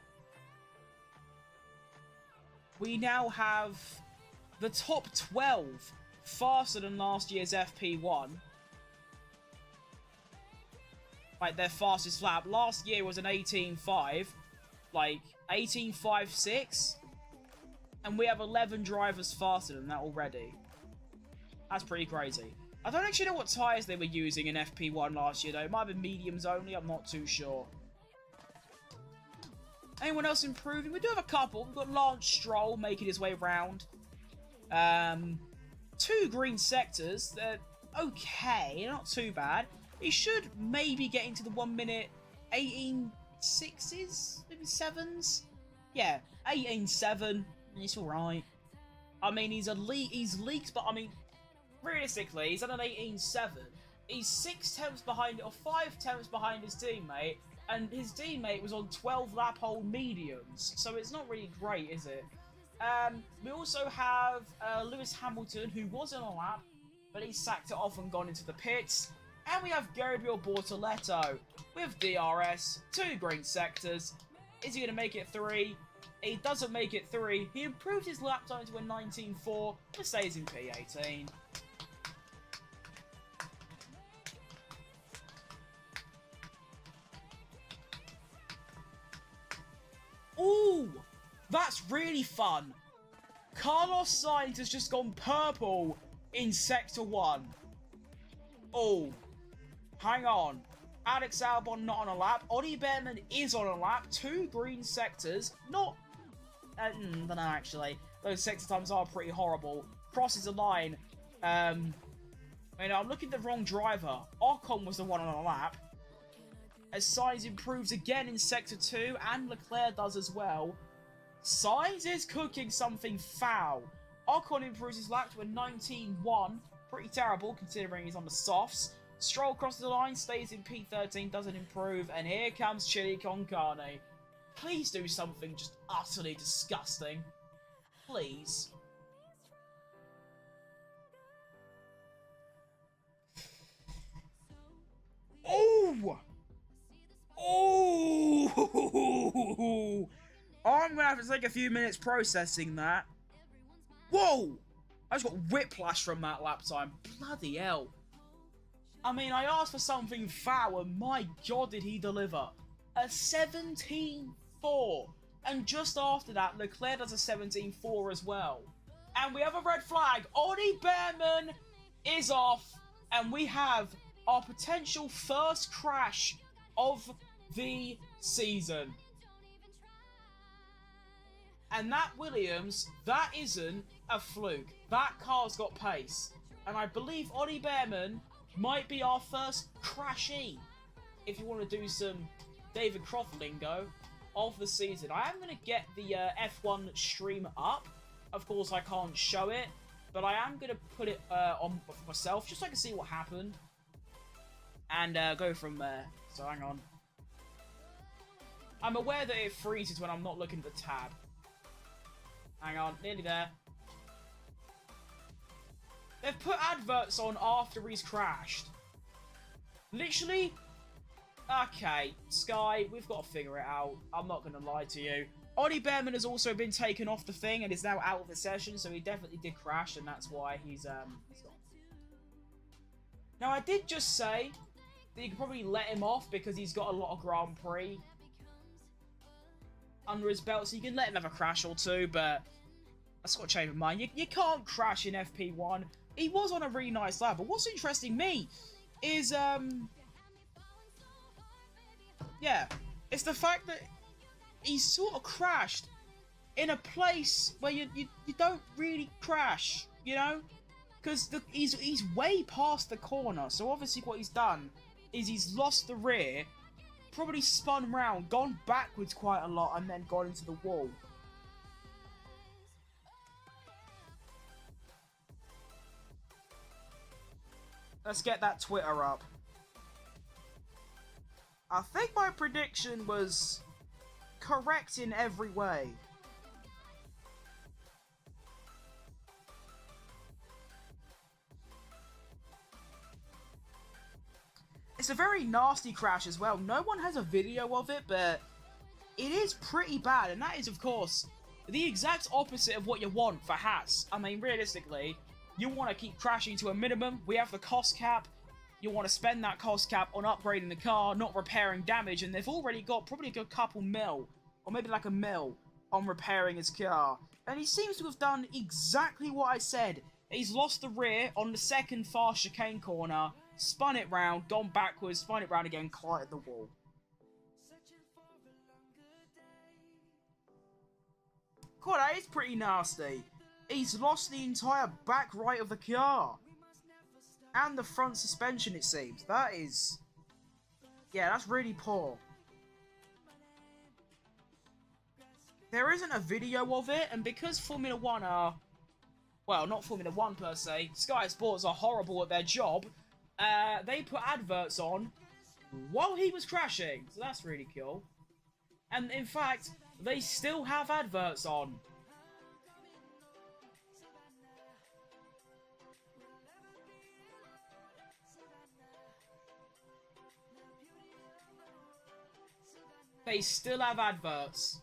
We now have the top 12 faster than last year's FP1. Like, their fastest lap. Last year was an 18.5. Like, 18.56. And we have 11 drivers faster than that already. That's pretty crazy. I don't actually know what tyres they were using in FP1 last year, though. It might have been mediums only. I'm not too sure. Anyone else improving? We do have a couple. We've got Lance Stroll making his way round. 2 green sectors. They're okay. Not too bad. He should maybe get into the 1-minute 18.6s? Maybe 7s? Yeah, 18.7. It's alright. I mean, he's leaked, but I mean, realistically, he's at an 18.7. He's 6 tenths behind, or 5 tenths behind his teammate, and his teammate was on 12 lap hole mediums, so it's not really great, is it? We also have Lewis Hamilton, who was on a lap, but he sacked it off and gone into the pits. And we have Gabriel Bortoletto with DRS, 2 green sectors. Is he going to make it 3? He doesn't make it 3. He improved his lap time to a 19.4, but stays in P18. Ooh! That's really fun. Carlos Sainz has just gone purple in Sector 1. Oh. Hang on. Alex Albon not on a lap. Ollie Behrman is on a lap. 2 green sectors. Not... I don't know, actually. Those sector times are pretty horrible. Crosses the line. I'm looking at the wrong driver. Ocon was the one on a lap. As Sainz improves again in Sector 2, and Leclerc does as well. Sainz is cooking something foul. Ocon improves his lap to a 19.1. Pretty terrible, considering he's on the softs. Stroll crosses the line, stays in P13, doesn't improve, and here comes Chili Con Carne. Please do something just utterly disgusting. Please. Oh! Oh! I'm gonna have to take a few minutes processing that. Whoa! I just got whiplash from that lap time. Bloody hell. I mean, I asked for something foul, and my god did he deliver. A 17.4. And just after that, Leclerc does a 17.4 as well. And we have a red flag. Ollie Behrman is off. And we have our potential first crash of the season. And that Williams, that isn't a fluke. That car's got pace. And I believe Ollie Behrman might be our first crashie, if you want to do some David Croft lingo, of the season. I am going to get the F1 stream up. Of course, I can't show it, but I am going to put it on for myself, just so I can see what happened, and go from there. So hang on. I'm aware that it freezes when I'm not looking at the tab. Hang on, nearly there. They've put adverts on after he's crashed. Literally. Okay, Sky, we've got to figure it out. I'm not going to lie to you. Ollie Behrman has also been taken off the thing and is now out of the session, so he definitely did crash, and that's why he's gone. Now, I did just say that you could probably let him off because he's got a lot of Grand Prix under his belt, so you can let him have a crash or two, but that's got to change my mind. You can't crash in FP1. He was on a really nice lap, but what's interesting me is, yeah, it's the fact that he's sort of crashed in a place where you don't really crash, you know? Because he's way past the corner, so obviously what he's done is he's lost the rear, probably spun round, gone backwards quite a lot, and then gone into the wall. Let's get that Twitter up. I think my prediction was correct in every way. It's a very nasty crash as well. No one has a video of it, but it is pretty bad. And that is, of course, the exact opposite of what you want for hats. I mean, realistically, you want to keep crashing to a minimum. We have the cost cap. You want to spend that cost cap on upgrading the car, not repairing damage. And they've already got probably a good couple mil, or maybe like a mil, on repairing his car. And he seems to have done exactly what I said. He's lost the rear on the second fast chicane corner, spun it round, gone backwards, spun it round again, collided the wall. God, that is pretty nasty. He's lost the entire back right of the car. And the front suspension, it seems. That is... yeah, that's really poor. There isn't a video of it, and because Formula 1 are... well, not Formula 1 per se. Sky Sports are horrible at their job. They put adverts on while he was crashing. So that's really cool. And in fact, they still have adverts on. They still have adverts.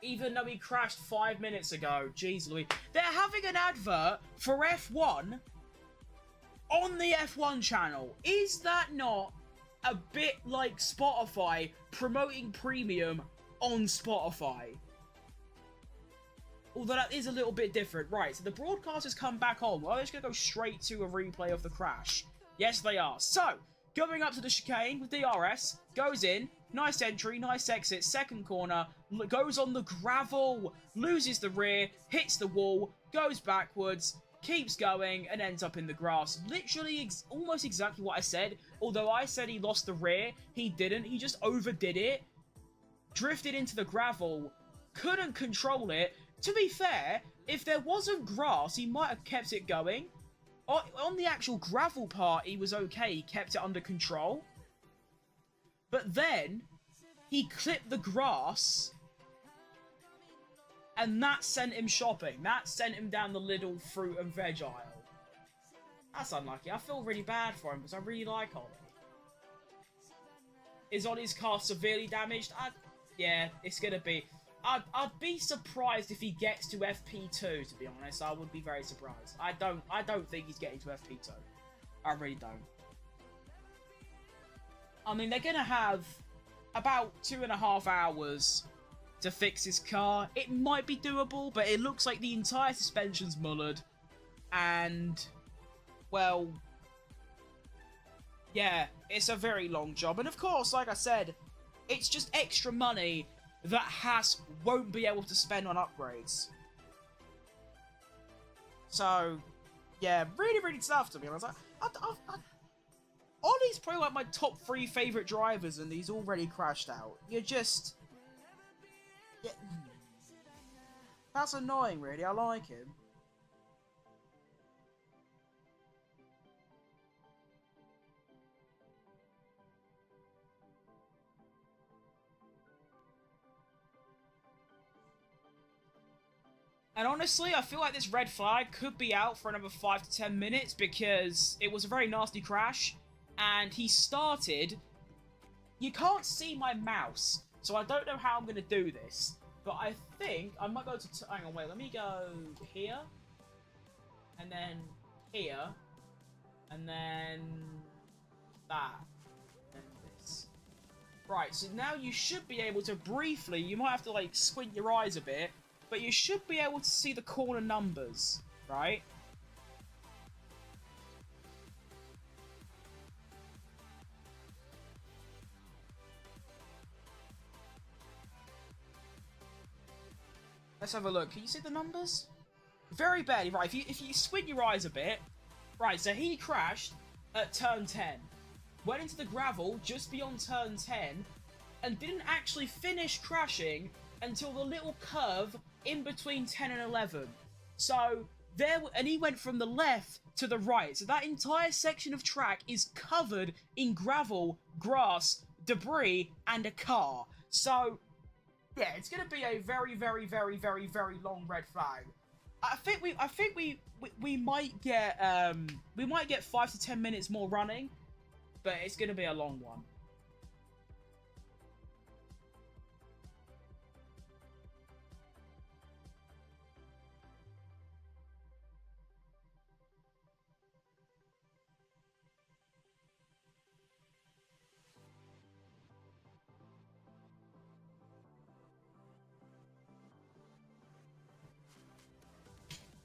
Even though he crashed 5 minutes ago. Jeez Louise. They're having an advert for F1 on the F1 channel. Is that not a bit like Spotify promoting premium on Spotify? Although that is a little bit different. Right, so the broadcasters come back on. Well, they're just going to go straight to a replay of the crash. Yes, they are. So, going up to the chicane with DRS, goes in, nice entry, nice exit, second corner, goes on the gravel, loses the rear, hits the wall, goes backwards, keeps going, and ends up in the grass. Literally, almost exactly what I said. Although I said he lost the rear, he didn't. He just overdid it, drifted into the gravel, couldn't control it. To be fair, if there wasn't grass, he might have kept it going. On the actual gravel part, he was okay. He kept it under control. But then, he clipped the grass, and that sent him shopping. That sent him down the little fruit and veg aisle. That's unlucky. I feel really bad for him, because I really like Ollie. Is Ollie's car severely damaged? Yeah, it's going to be... I'd be surprised if he gets to FP2, to be honest. I would be very surprised. I don't think he's getting to FP2. I really don't. I mean, they're going to have about 2.5 hours to fix his car. It might be doable, but it looks like the entire suspension's mullered. And, well, yeah, it's a very long job. And of course, like I said, it's just extra money that Haas won't be able to spend on upgrades. So, yeah, really, really tough to be honest. Ollie's probably like my top 3 favourite drivers, and he's already crashed out. You're just... yeah, that's annoying, really. I like him. And honestly, I feel like this red flag could be out for another 5 to 10 minutes because it was a very nasty crash. And he started... You can't see my mouse, so I don't know how I'm going to do this. But I think I might go to... Hang on, wait, let me go here. And then here. And then that. And this. Right, so now you should be able to briefly... You might have to, like, squint your eyes a bit. But you should be able to see the corner numbers, right? Let's have a look. Can you see the numbers? Very badly, right. If you squint your eyes a bit... Right, so he crashed at turn 10. Went into the gravel just beyond turn 10. And didn't actually finish crashing until the little curve in between 10 and 11. So, and he went from the left to the right. So that entire section of track is covered in gravel, grass, debris, and a car. So, yeah, it's going to be a very, very, very, very, very long red flag. I think we might get 5 to 10 minutes more running, but it's going to be a long one.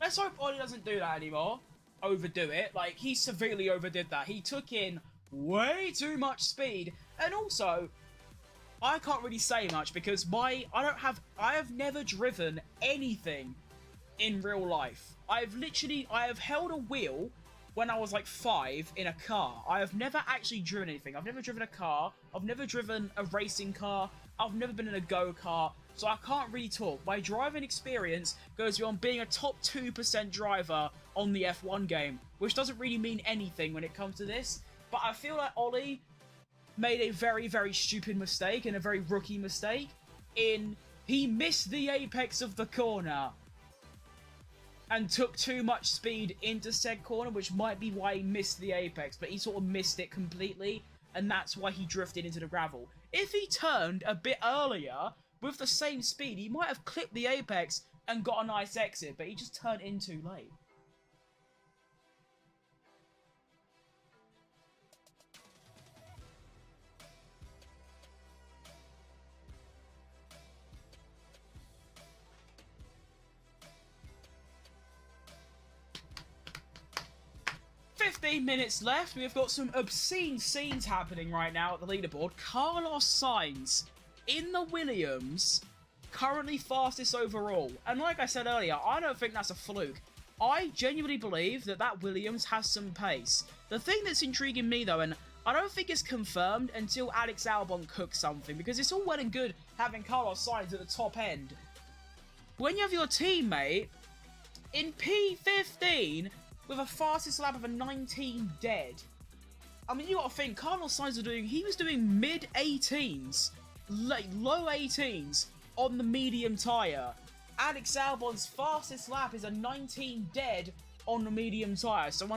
Let's hope Ollie doesn't do that anymore. Overdo it. Like, he severely overdid that. He took in way too much speed. And also, I can't really say much because I have never driven anything in real life. I have held a wheel when I was like 5 in a car. I have never actually driven anything. I've never driven a car. I've never driven a racing car. I've never been in a go-kart. So I can't really talk. My driving experience goes beyond being a top 2% driver on the F1 game, which doesn't really mean anything when it comes to this. But I feel like Ollie made a very, very stupid mistake and a very rookie mistake in he missed the apex of the corner and took too much speed into said corner, which might be why he missed the apex, but he sort of missed it completely, and that's why he drifted into the gravel. If he turned a bit earlier with the same speed, he might have clipped the apex and got a nice exit, but he just turned in too late. Minutes left. We've got some obscene scenes happening right now at the leaderboard. Carlos Sainz in the Williams, currently fastest overall. And like I said earlier, I don't think that's a fluke. I genuinely believe that Williams has some pace. The thing that's intriguing me though, and I don't think it's confirmed until Alex Albon cooks something, because it's all well and good having Carlos Sainz at the top end. When you have your teammate in P15 with a fastest lap of a 19 dead. I mean, you gotta think, Carlos Sainz was doing mid-18s, like low 18s on the medium tyre. Alex Albon's fastest lap is a 19 dead on the medium tyre. So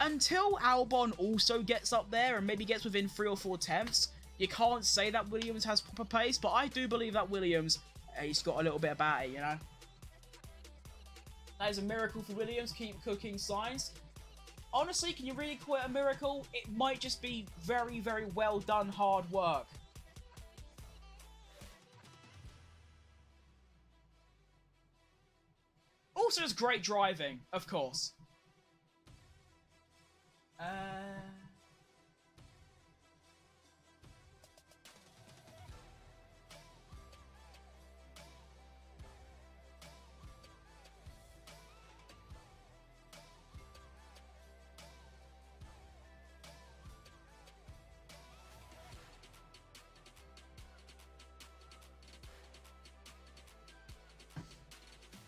until Albon also gets up there and maybe gets within 3 or 4 tenths, you can't say that Williams has proper pace, but I do believe that Williams, he's got a little bit about it, you know? That is a miracle for Williams. Keep cooking Sainz. Honestly, can you really call it a miracle? It might just be very, very well done hard work. Also, just great driving, of course.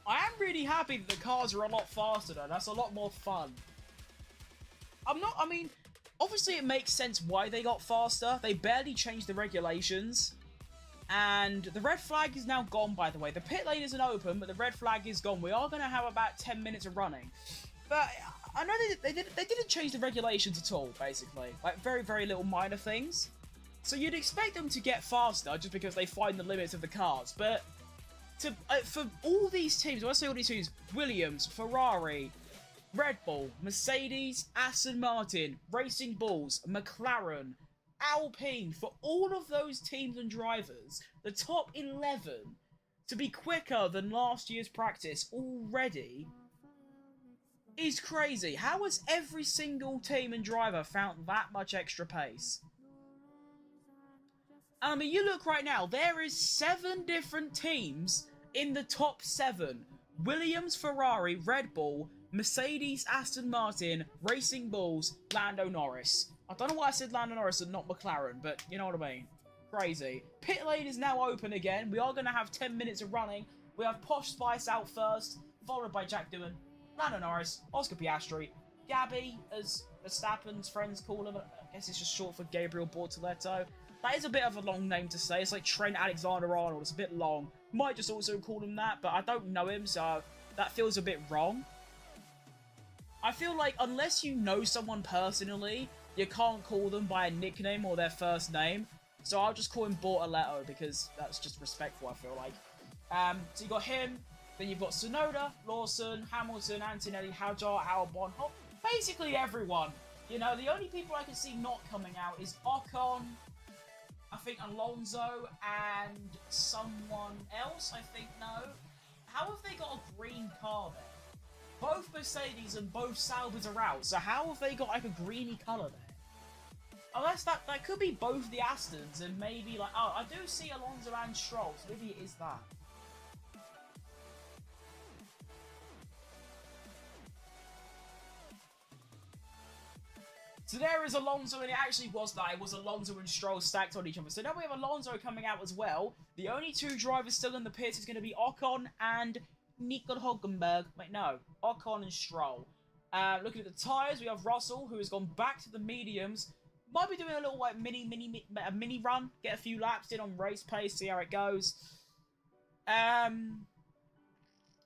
I am really happy that the cars are a lot faster though. That's a lot more fun. I mean, obviously it makes sense why they got faster. They barely changed the regulations. And the red flag is now gone, by the way. The pit lane isn't open, but the red flag is gone. We are going to have about 10 minutes of running. But I know they didn't change the regulations at all, basically. Like, very, very little minor things. So you'd expect them to get faster just because they find the limits of the cars. But for all these teams, when I say all these teams, Williams, Ferrari, Red Bull, Mercedes, Aston Martin, Racing Bulls, McLaren, Alpine, for all of those teams and drivers, the top 11 to be quicker than last year's practice already is crazy. How has every single team and driver found that much extra pace? I mean, you look right now, there is 7 different teams in the top 7. Williams, Ferrari, Red Bull, Mercedes, Aston Martin, Racing Bulls, Lando Norris. I don't know why I said Lando Norris and not McLaren, but you know what I mean. Crazy. Pit lane is now open again. We are going to have 10 minutes of running. We have Posh Spice out first, followed by Jack Doohan, Lando Norris, Oscar Piastri, Gabby, as Verstappen's friends call him. I guess it's just short for Gabriel Bortoletto. That is a bit of a long name to say. It's like Trent Alexander-Arnold. It's a bit long. Might just also call him that, but I don't know him, so that feels a bit wrong. I feel like unless you know someone personally, you can't call them by a nickname or their first name. So I'll just call him Bortoletto because that's just respectful, I feel like. So you got him, then you've got Tsunoda, Lawson, Hamilton, Antonelli, Hajar, Albon, basically everyone. You know, the only people I can see not coming out is Ocon, I think Alonso, and someone else, I think, no. How have they got a green car there? Both Mercedes and both Saubers are out, so how have they got like a greeny colour there? Unless that could be both the Astons and maybe like, oh, I do see Alonso and Stroll, so maybe it is that. So there is Alonso, and it actually was that. It was Alonso and Stroll stacked on each other. So now we have Alonso coming out as well. The only 2 drivers still in the pits is going to be Ocon and Nico Hülkenberg. Wait, no. Ocon and Stroll. Looking at the tyres, we have Russell, who has gone back to the mediums. Might be doing a little like mini run. Get a few laps in on race pace, see how it goes. And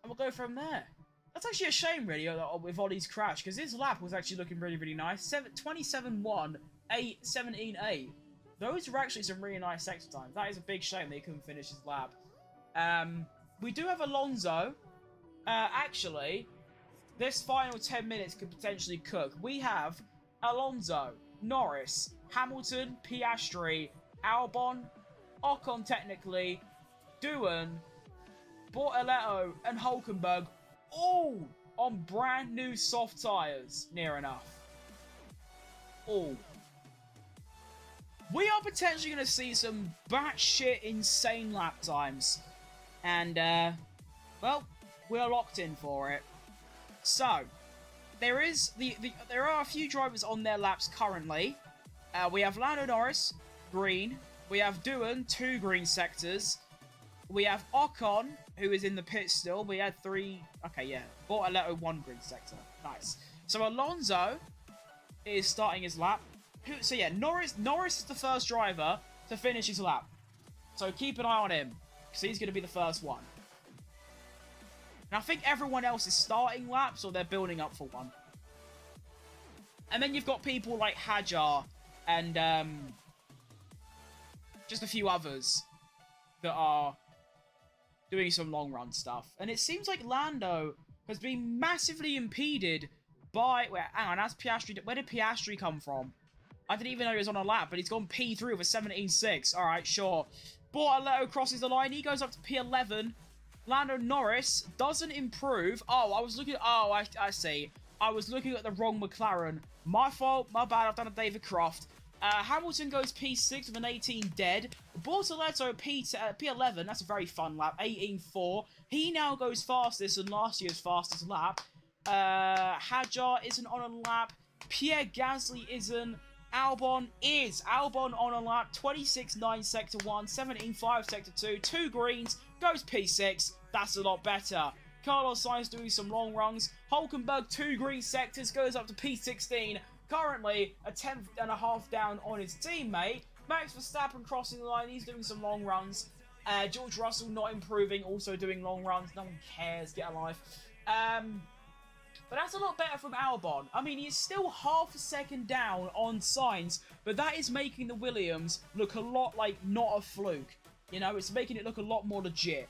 we'll go from there. That's actually a shame, really, with Ollie's crash, because his lap was actually looking really, really nice. 27.1, 17.8. Those were actually some really nice sector times. That is a big shame that he couldn't finish his lap. We do have Alonso. Actually, this final 10 minutes could potentially cook. We have Alonso, Norris, Hamilton, Piastri, Albon, Ocon technically, Doohan, Bortoletto, and Hülkenberg, all on brand new soft tyres, near enough. All. We are potentially going to see some batshit insane lap times. And, well, we're locked in for it. So, there are a few drivers on their laps currently. We have Lando Norris, green. We have Doohan, 2 green sectors. We have Ocon, who is in the pit still. We had 3... Okay, yeah. Bortoletto, 1 green sector. Nice. So Alonso is starting his lap. So yeah, Norris is the first driver to finish his lap. So keep an eye on him, because he's going to be the first one. And I think everyone else is starting laps, or they're building up for one. And then you've got people like Hajar and just a few others that are doing some long run stuff. And it seems like Lando has been massively impeded by... Wait, hang on, that's Piastri. Where did Piastri come from? I didn't even know he was on a lap, but he's gone P3 with a 17.6. Alright, sure. Bortoletto crosses the line. He goes up to P11. Lando Norris doesn't improve. Oh, I was looking... Oh, I see. I was looking at the wrong McLaren. My fault. My bad. I've done a David Croft. Hamilton goes P6 with an 18 dead. Bortoletto P11. That's a very fun lap. 18.4. He now goes fastest in last year's fastest lap. Hajar isn't on a lap. Pierre Gasly isn't. Albon is. Albon on a lap. 26.9 sector 1. 17.5 sector 2. 2 greens. Goes P6. That's a lot better. Carlos Sainz doing some long runs. Hülkenberg, 2 green sectors. Goes up to P16. Currently, a 10th and a half down on his teammate. Max Verstappen crossing the line. He's doing some long runs. George Russell not improving, also doing long runs. No one cares. Get a life. But that's a lot better from Albon. I mean, he's still half a second down on Sainz, but that is making the Williams look a lot like not a fluke. You know, it's making it look a lot more legit.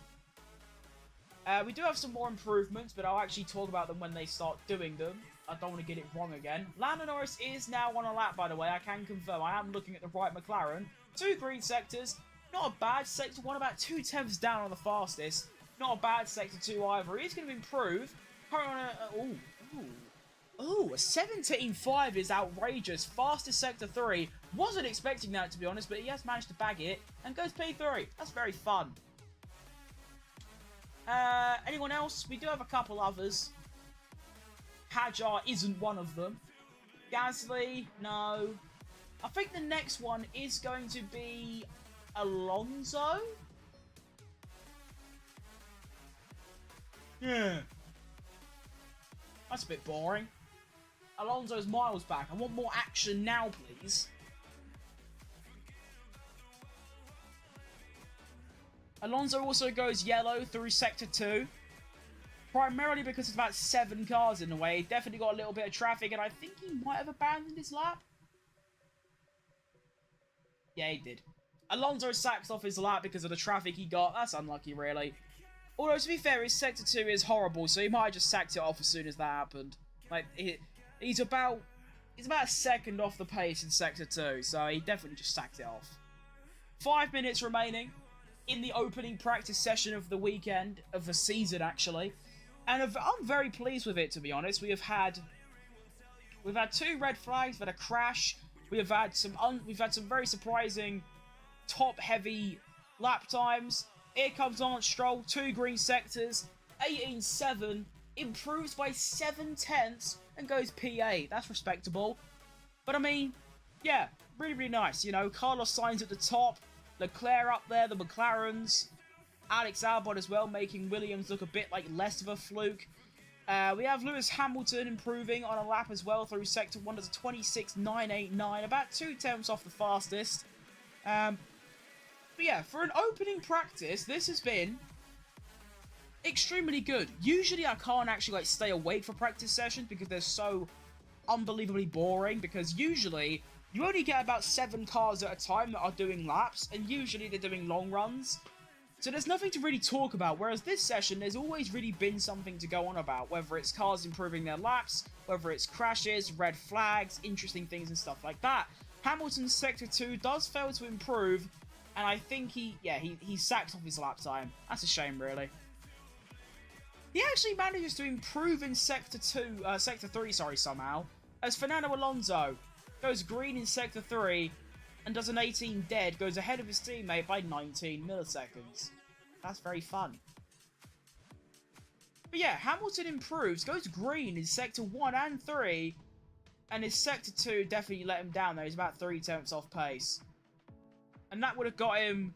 We do have some more improvements, but I'll actually talk about them when they start doing them. I don't want to get it wrong again. Lando Norris is now on a lap, by the way. I can confirm. I am looking at the right McLaren. 2 green sectors. Not a bad sector 1, about 2/10 down on the fastest. Not a bad sector 2 either. He's going to improve. Currently on a 17.5 is outrageous. Fastest sector 3. Wasn't expecting that, to be honest, but he has managed to bag it and goes P3. That's very fun. Anyone else? We do have a couple others. Hajar isn't one of them. Gasly, no. I think the next one is going to be Alonso. Yeah. That's a bit boring. Alonso's miles back. I want more action now, please. Alonso also goes yellow through Sector 2. Primarily because it's about 7 cars in the way. He definitely got a little bit of traffic, and I think he might have abandoned his lap. Yeah, he did. Alonso sacked off his lap because of the traffic he got. That's unlucky, really. Although, to be fair, his Sector 2 is horrible, so he might have just sacked it off as soon as that happened. Like, he's about a second off the pace in Sector 2, so he definitely just sacked it off. 5 minutes remaining in the opening practice session of the weekend, of the season, actually. And I'm very pleased with it, to be honest. We've had 2 red flags, we've had a crash. We've had some very surprising top-heavy lap times. Here comes Lance Stroll, 2 green sectors, 18.7, improves by 7/10 and goes P8. That's respectable. But I mean, yeah, really, really nice. You know, Carlos Sainz at the top, Leclerc up there, the McLarens. Alex Albon as well, making Williams look a bit like less of a fluke. We have Lewis Hamilton improving on a lap as well through Sector 1. That's a 26.989, about 2/10 off the fastest. But yeah, for an opening practice, this has been extremely good. Usually I can't actually like stay awake for practice sessions because they're so unbelievably boring, because usually you only get about 7 cars at a time that are doing laps, and usually they're doing long runs. So there's nothing to really talk about, whereas this session, there's always really been something to go on about, whether it's cars improving their laps, whether it's crashes, red flags, interesting things and stuff like that. Hamilton's Sector 2 does fail to improve, and I think he sacked off his lap time. That's a shame, really. He actually manages to improve in Sector 3, somehow, as Fernando Alonso goes green in Sector 3, and does an 18 dead, goes ahead of his teammate by 19 milliseconds. That's very fun. But yeah, Hamilton improves, goes green in Sector 1 and 3, and his Sector 2 definitely let him down there. He's about 3/10 off pace. And that would have got him...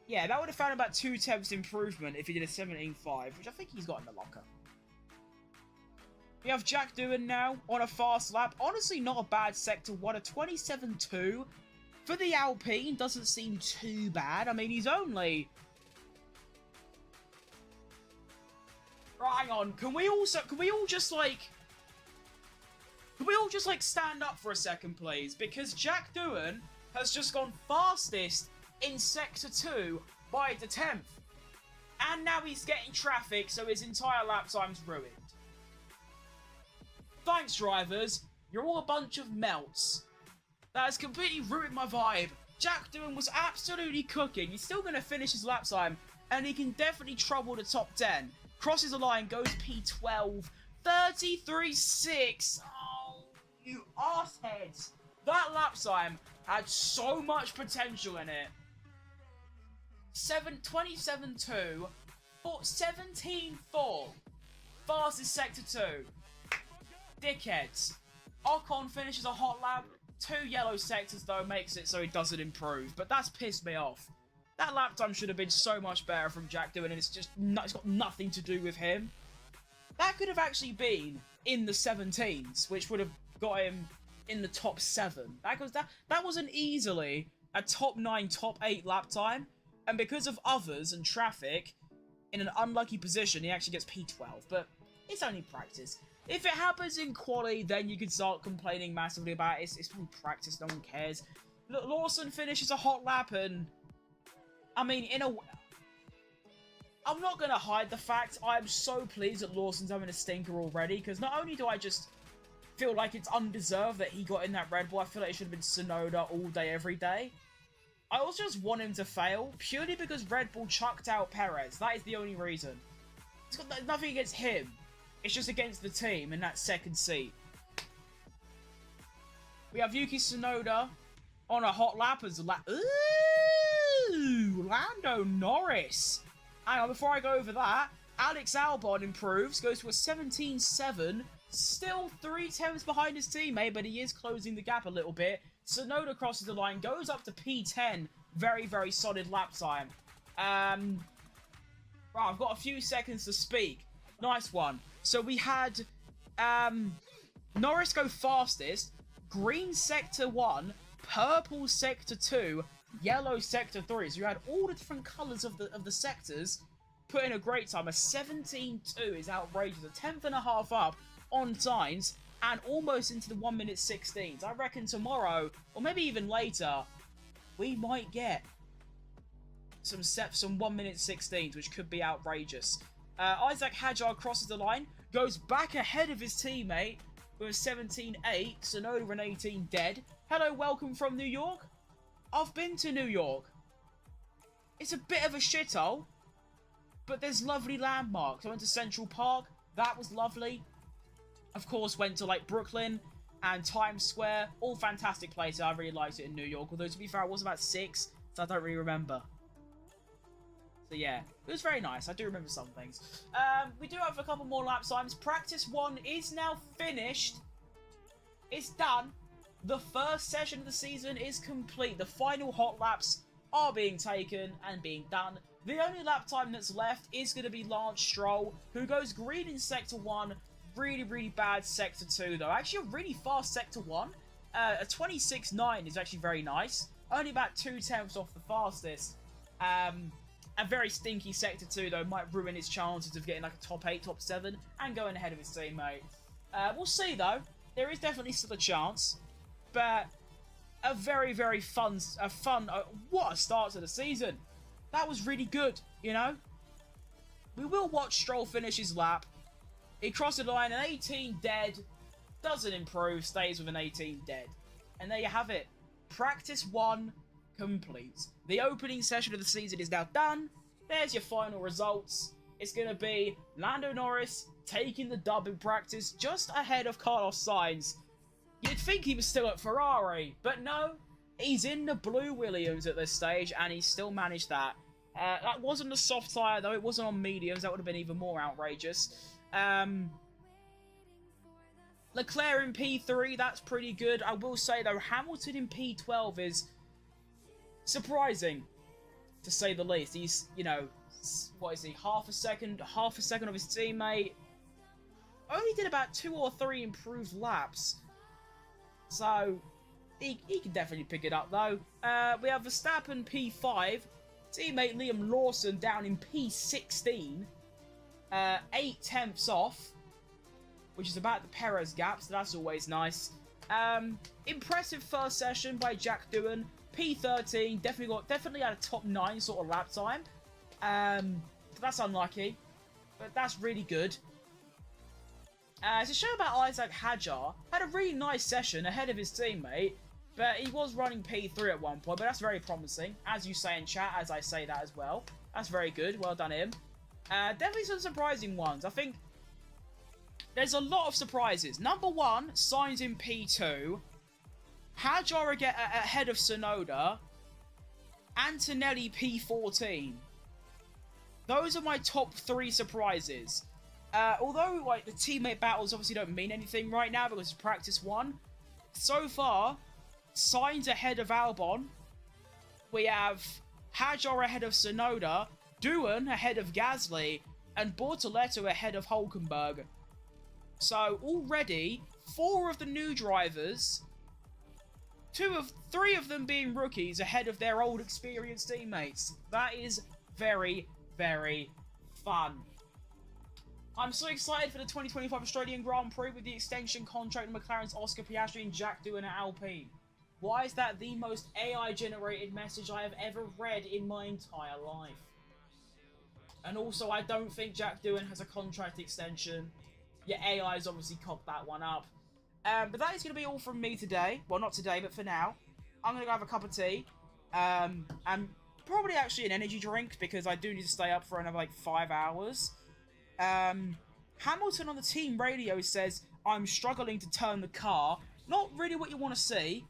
Yeah, that would have found about 2/10 improvement if he did a 17.5, which I think he's got in the locker. We have Jack Doohan now on a fast lap. Honestly, not a bad Sector 1. A 27.2 for the Alpine doesn't seem too bad. I mean, he's only... Right, hang on. Can we all just stand up for a second, please? Because Jack Doohan has just gone fastest in Sector 2 by the 10th. And now he's getting traffic, so his entire lap time's ruined. Thanks, drivers. You're all a bunch of melts. That has completely ruined my vibe. Jack Doohan was absolutely cooking. He's still going to finish his lap time, and he can definitely trouble the top 10. Crosses the line, goes P12. 33.6. Oh, you arseheads. That lap time had so much potential in it. 27.2. 17.4. Fastest Sector 2. Dickheads. Ocon finishes a hot lap. 2 yellow sectors, though, makes it so he doesn't improve. But that's pissed me off. That lap time should have been so much better from Jack Doohan, and it's got nothing to do with him. That could have actually been in the 17s, which would have got him in the top 7. That wasn't easily a top 9, top 8 lap time. And because of others and traffic, in an unlucky position, he actually gets P12. But it's only practice. If it happens in quali, then you can start complaining massively about it. It's only practice, no one cares. Lawson finishes a hot lap, and I mean, I'm not going to hide the fact I'm so pleased that Lawson's having a stinker already, because not only do I just feel like it's undeserved that he got in that Red Bull, I feel like it should have been Tsunoda all day, every day. I also just want him to fail, purely because Red Bull chucked out Perez. That is the only reason. It's got nothing against him. It's just against the team in that second seat. We have Yuki Tsunoda on a hot lap as Ooh, Lando Norris. Hang on, before I go over that, Alex Albon improves, goes to a 17.7, still 3 tenths behind his teammate, but he is closing the gap a little bit. Tsunoda crosses the line, goes up to P10, very, very solid lap time. Right, I've got a few seconds to speak. Nice one. So we had Norris go fastest, green sector 1, purple sector 2, yellow sector 3. So you had all the different colours of the sectors, put in a great time. A 17.2 is outrageous. A 10.5 up on times, and almost into the 1 minute 16s. I reckon tomorrow, or maybe even later, we might get some 1 minute 16s, which could be outrageous. Isaac Hadjar crosses the line, goes back ahead of his teammate with a 17.8, Tsunoda an 18 dead. Hello, welcome from New York. I've been to New York. It's a bit of a shithole, but there's lovely landmarks. I went to Central Park. That was lovely. Of course, went to like Brooklyn and Times Square. All fantastic places. I really liked it in New York. Although, to be fair, I was about 6, so I don't really remember. So yeah, it was very nice. I do remember some things. We do have a couple more lap times. Practice 1 is now finished. It's done. The first session of the season is complete. The final hot laps are being taken and being done. The only lap time that's left is going to be Lance Stroll, who goes green in Sector 1. Really, really bad Sector 2, though. Actually, a really fast Sector 1. A 26.9 is actually very nice. Only about 2 tenths off the fastest. A very stinky Sector 2, though, might ruin his chances of getting like a top 8, top 7, and going ahead of his teammate. We'll see, though. There is definitely still a chance. But a very, very fun, what a start to the season. That was really good, you know? We will watch Stroll finish his lap. He crossed the line, an 18 dead, doesn't improve, stays with an 18 dead. And there you have it. Practice 1 complete. The opening session of the season is now done. There's your final results. It's going to be Lando Norris taking the dub in practice just ahead of Carlos Sainz. You'd think he was still at Ferrari, but no, he's in the blue Williams at this stage, and he still managed that. That wasn't a soft tyre, though. It wasn't on mediums. That would have been even more outrageous. Leclerc in P3, that's pretty good. I will say, though, Hamilton in P12 is surprising, to say the least. He's, you know, what is he, half a second of his teammate. Only did about 2 or 3 improved laps. So, he can definitely pick it up, though. We have Verstappen P5. Teammate Liam Lawson down in P16. 8 tenths off, which is about the Perez gap, so that's always nice. Impressive first session by Jack Doohan. P13, definitely had a top 9 sort of lap time. That's unlucky, but that's really good. To show about Isaac Hadjar, had a really nice session ahead of his teammate, but he was running P3 at one point, but that's very promising. As you say in chat, as I say that as well. That's very good, well done him. Definitely some surprising ones. I think there's a lot of surprises. Number 1, Sainz in P2. Hadjar ahead of Tsunoda. Antonelli P14. Those are my top 3 surprises. Although like the teammate battles obviously don't mean anything right now because it's practice 1. So far, Sainz ahead of Albon. We have Hadjar ahead of Tsunoda. Doohan ahead of Gasly, and Bortoletto ahead of Hulkenberg. So already, 4 of the new drivers three of them being rookies ahead of their old experienced teammates. That is very, very fun. I'm so excited for the 2025 Australian Grand Prix with the extension contract of McLaren's Oscar Piastri and Jack Doohan at Alpine. Why is that the most AI-generated message I have ever read in my entire life? And also, I don't think Jack Doohan has a contract extension. Yeah, AI's obviously cocked that one up. But that is going to be all from me today. Well, not today, but for now. I'm going to go have a cup of tea. And probably actually an energy drink, because I do need to stay up for another, like, 5 hours. Hamilton on the team radio says, I'm struggling to turn the car. Not really what you want to see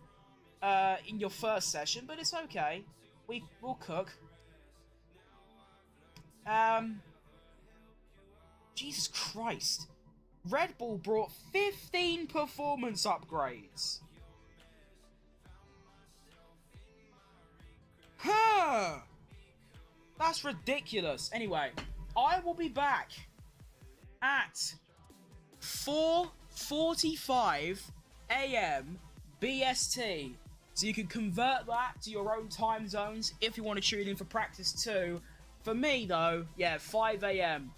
in your first session, but it's okay. We'll cook. Jesus Christ. Red Bull brought 15 performance upgrades. Huh. That's ridiculous. Anyway, I will be back at 4:45 AM BST. So you can convert that to your own time zones if you want to tune in for practice too. For me, though, yeah, 5 AM.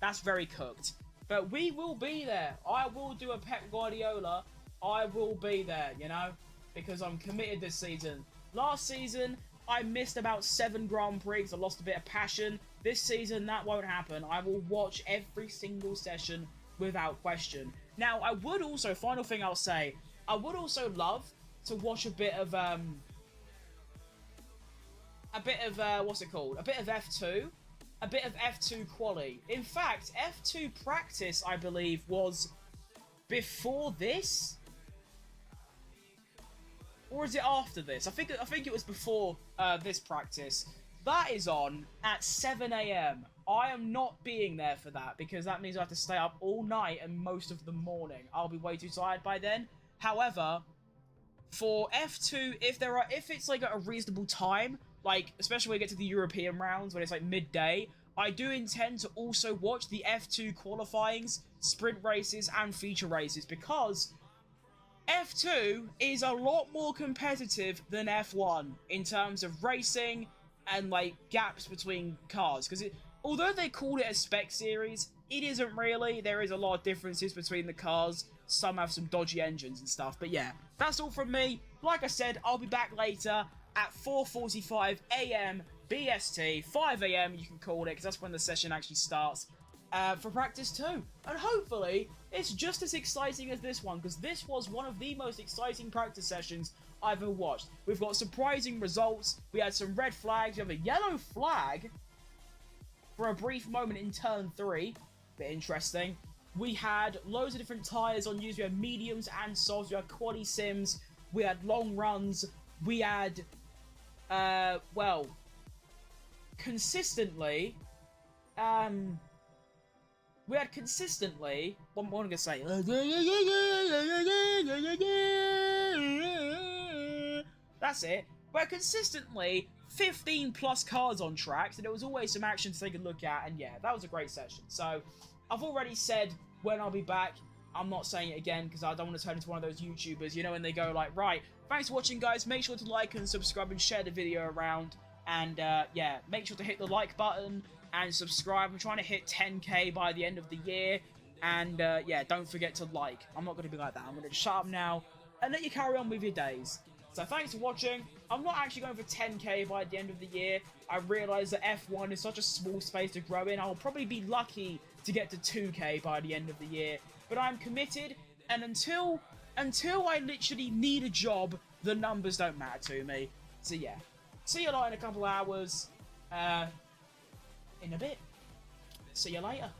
That's very cooked. But we will be there. I will do a Pep Guardiola. I will be there, you know? Because I'm committed this season. Last season, I missed about 7 Grand Prix. I lost a bit of passion. This season, that won't happen. I will watch every single session without question. Now, I would also, final thing I'll say, I would also love to watch a bit of, what's it called? A bit of F2. A bit of F2 quali. In fact, F2 practice, I believe, was before this? Or is it after this? I think it was before this practice. That is on at 7 AM. I am not being there for that, because that means I have to stay up all night and most of the morning. I'll be way too tired by then. However, for F2, if it's like a reasonable time, like especially when we get to the European rounds when it's like midday, I do intend to also watch the F2 qualifyings, sprint races, and feature races, because F2 is a lot more competitive than F1 in terms of racing and like gaps between cars, because although they called it a spec series, it isn't really. There is a lot of differences between the cars. Some have some dodgy engines and stuff, but yeah, that's all from me. Like I said, I'll be back later at 4:45 AM BST, 5 AM you can call it, because that's when the session actually starts, for practice 2. And hopefully, it's just as exciting as this one, because this was one of the most exciting practice sessions I've ever watched. We've got surprising results, we had some red flags, we have a yellow flag for a brief moment in turn 3, bit interesting. We had loads of different tyres on use, we had mediums and softs, we had quali sims, we had long runs, we had, well, consistently, what am I gonna say? That's it. We're consistently 15 plus cars on tracks, and there was always some action to take a look at, and yeah, that was a great session. So, I've already said when I'll be back. I'm not saying it again, because I don't want to turn into one of those YouTubers, you know, when they go like, right, thanks for watching, guys, make sure to like and subscribe and share the video around, and, yeah, make sure to hit the like button and subscribe. I'm trying to hit 10k by the end of the year, and, yeah, don't forget to like. I'm not going to be like that. I'm going to shut up now and let you carry on with your days. So thanks for watching. I'm not actually going for 10k by the end of the year. I realise that F1 is such a small space to grow in. I'll probably be lucky to get to 2k by the end of the year. But I'm committed, and until I literally need a job, the numbers don't matter to me. So yeah, see you lot in a couple hours, in a bit. See you later.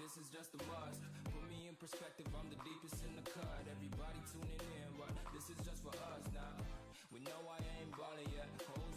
This is just a must. Put me in perspective, I'm the deepest in the cut. Everybody tuning in, but this is just for us now. We know I ain't ballin' yet. Hold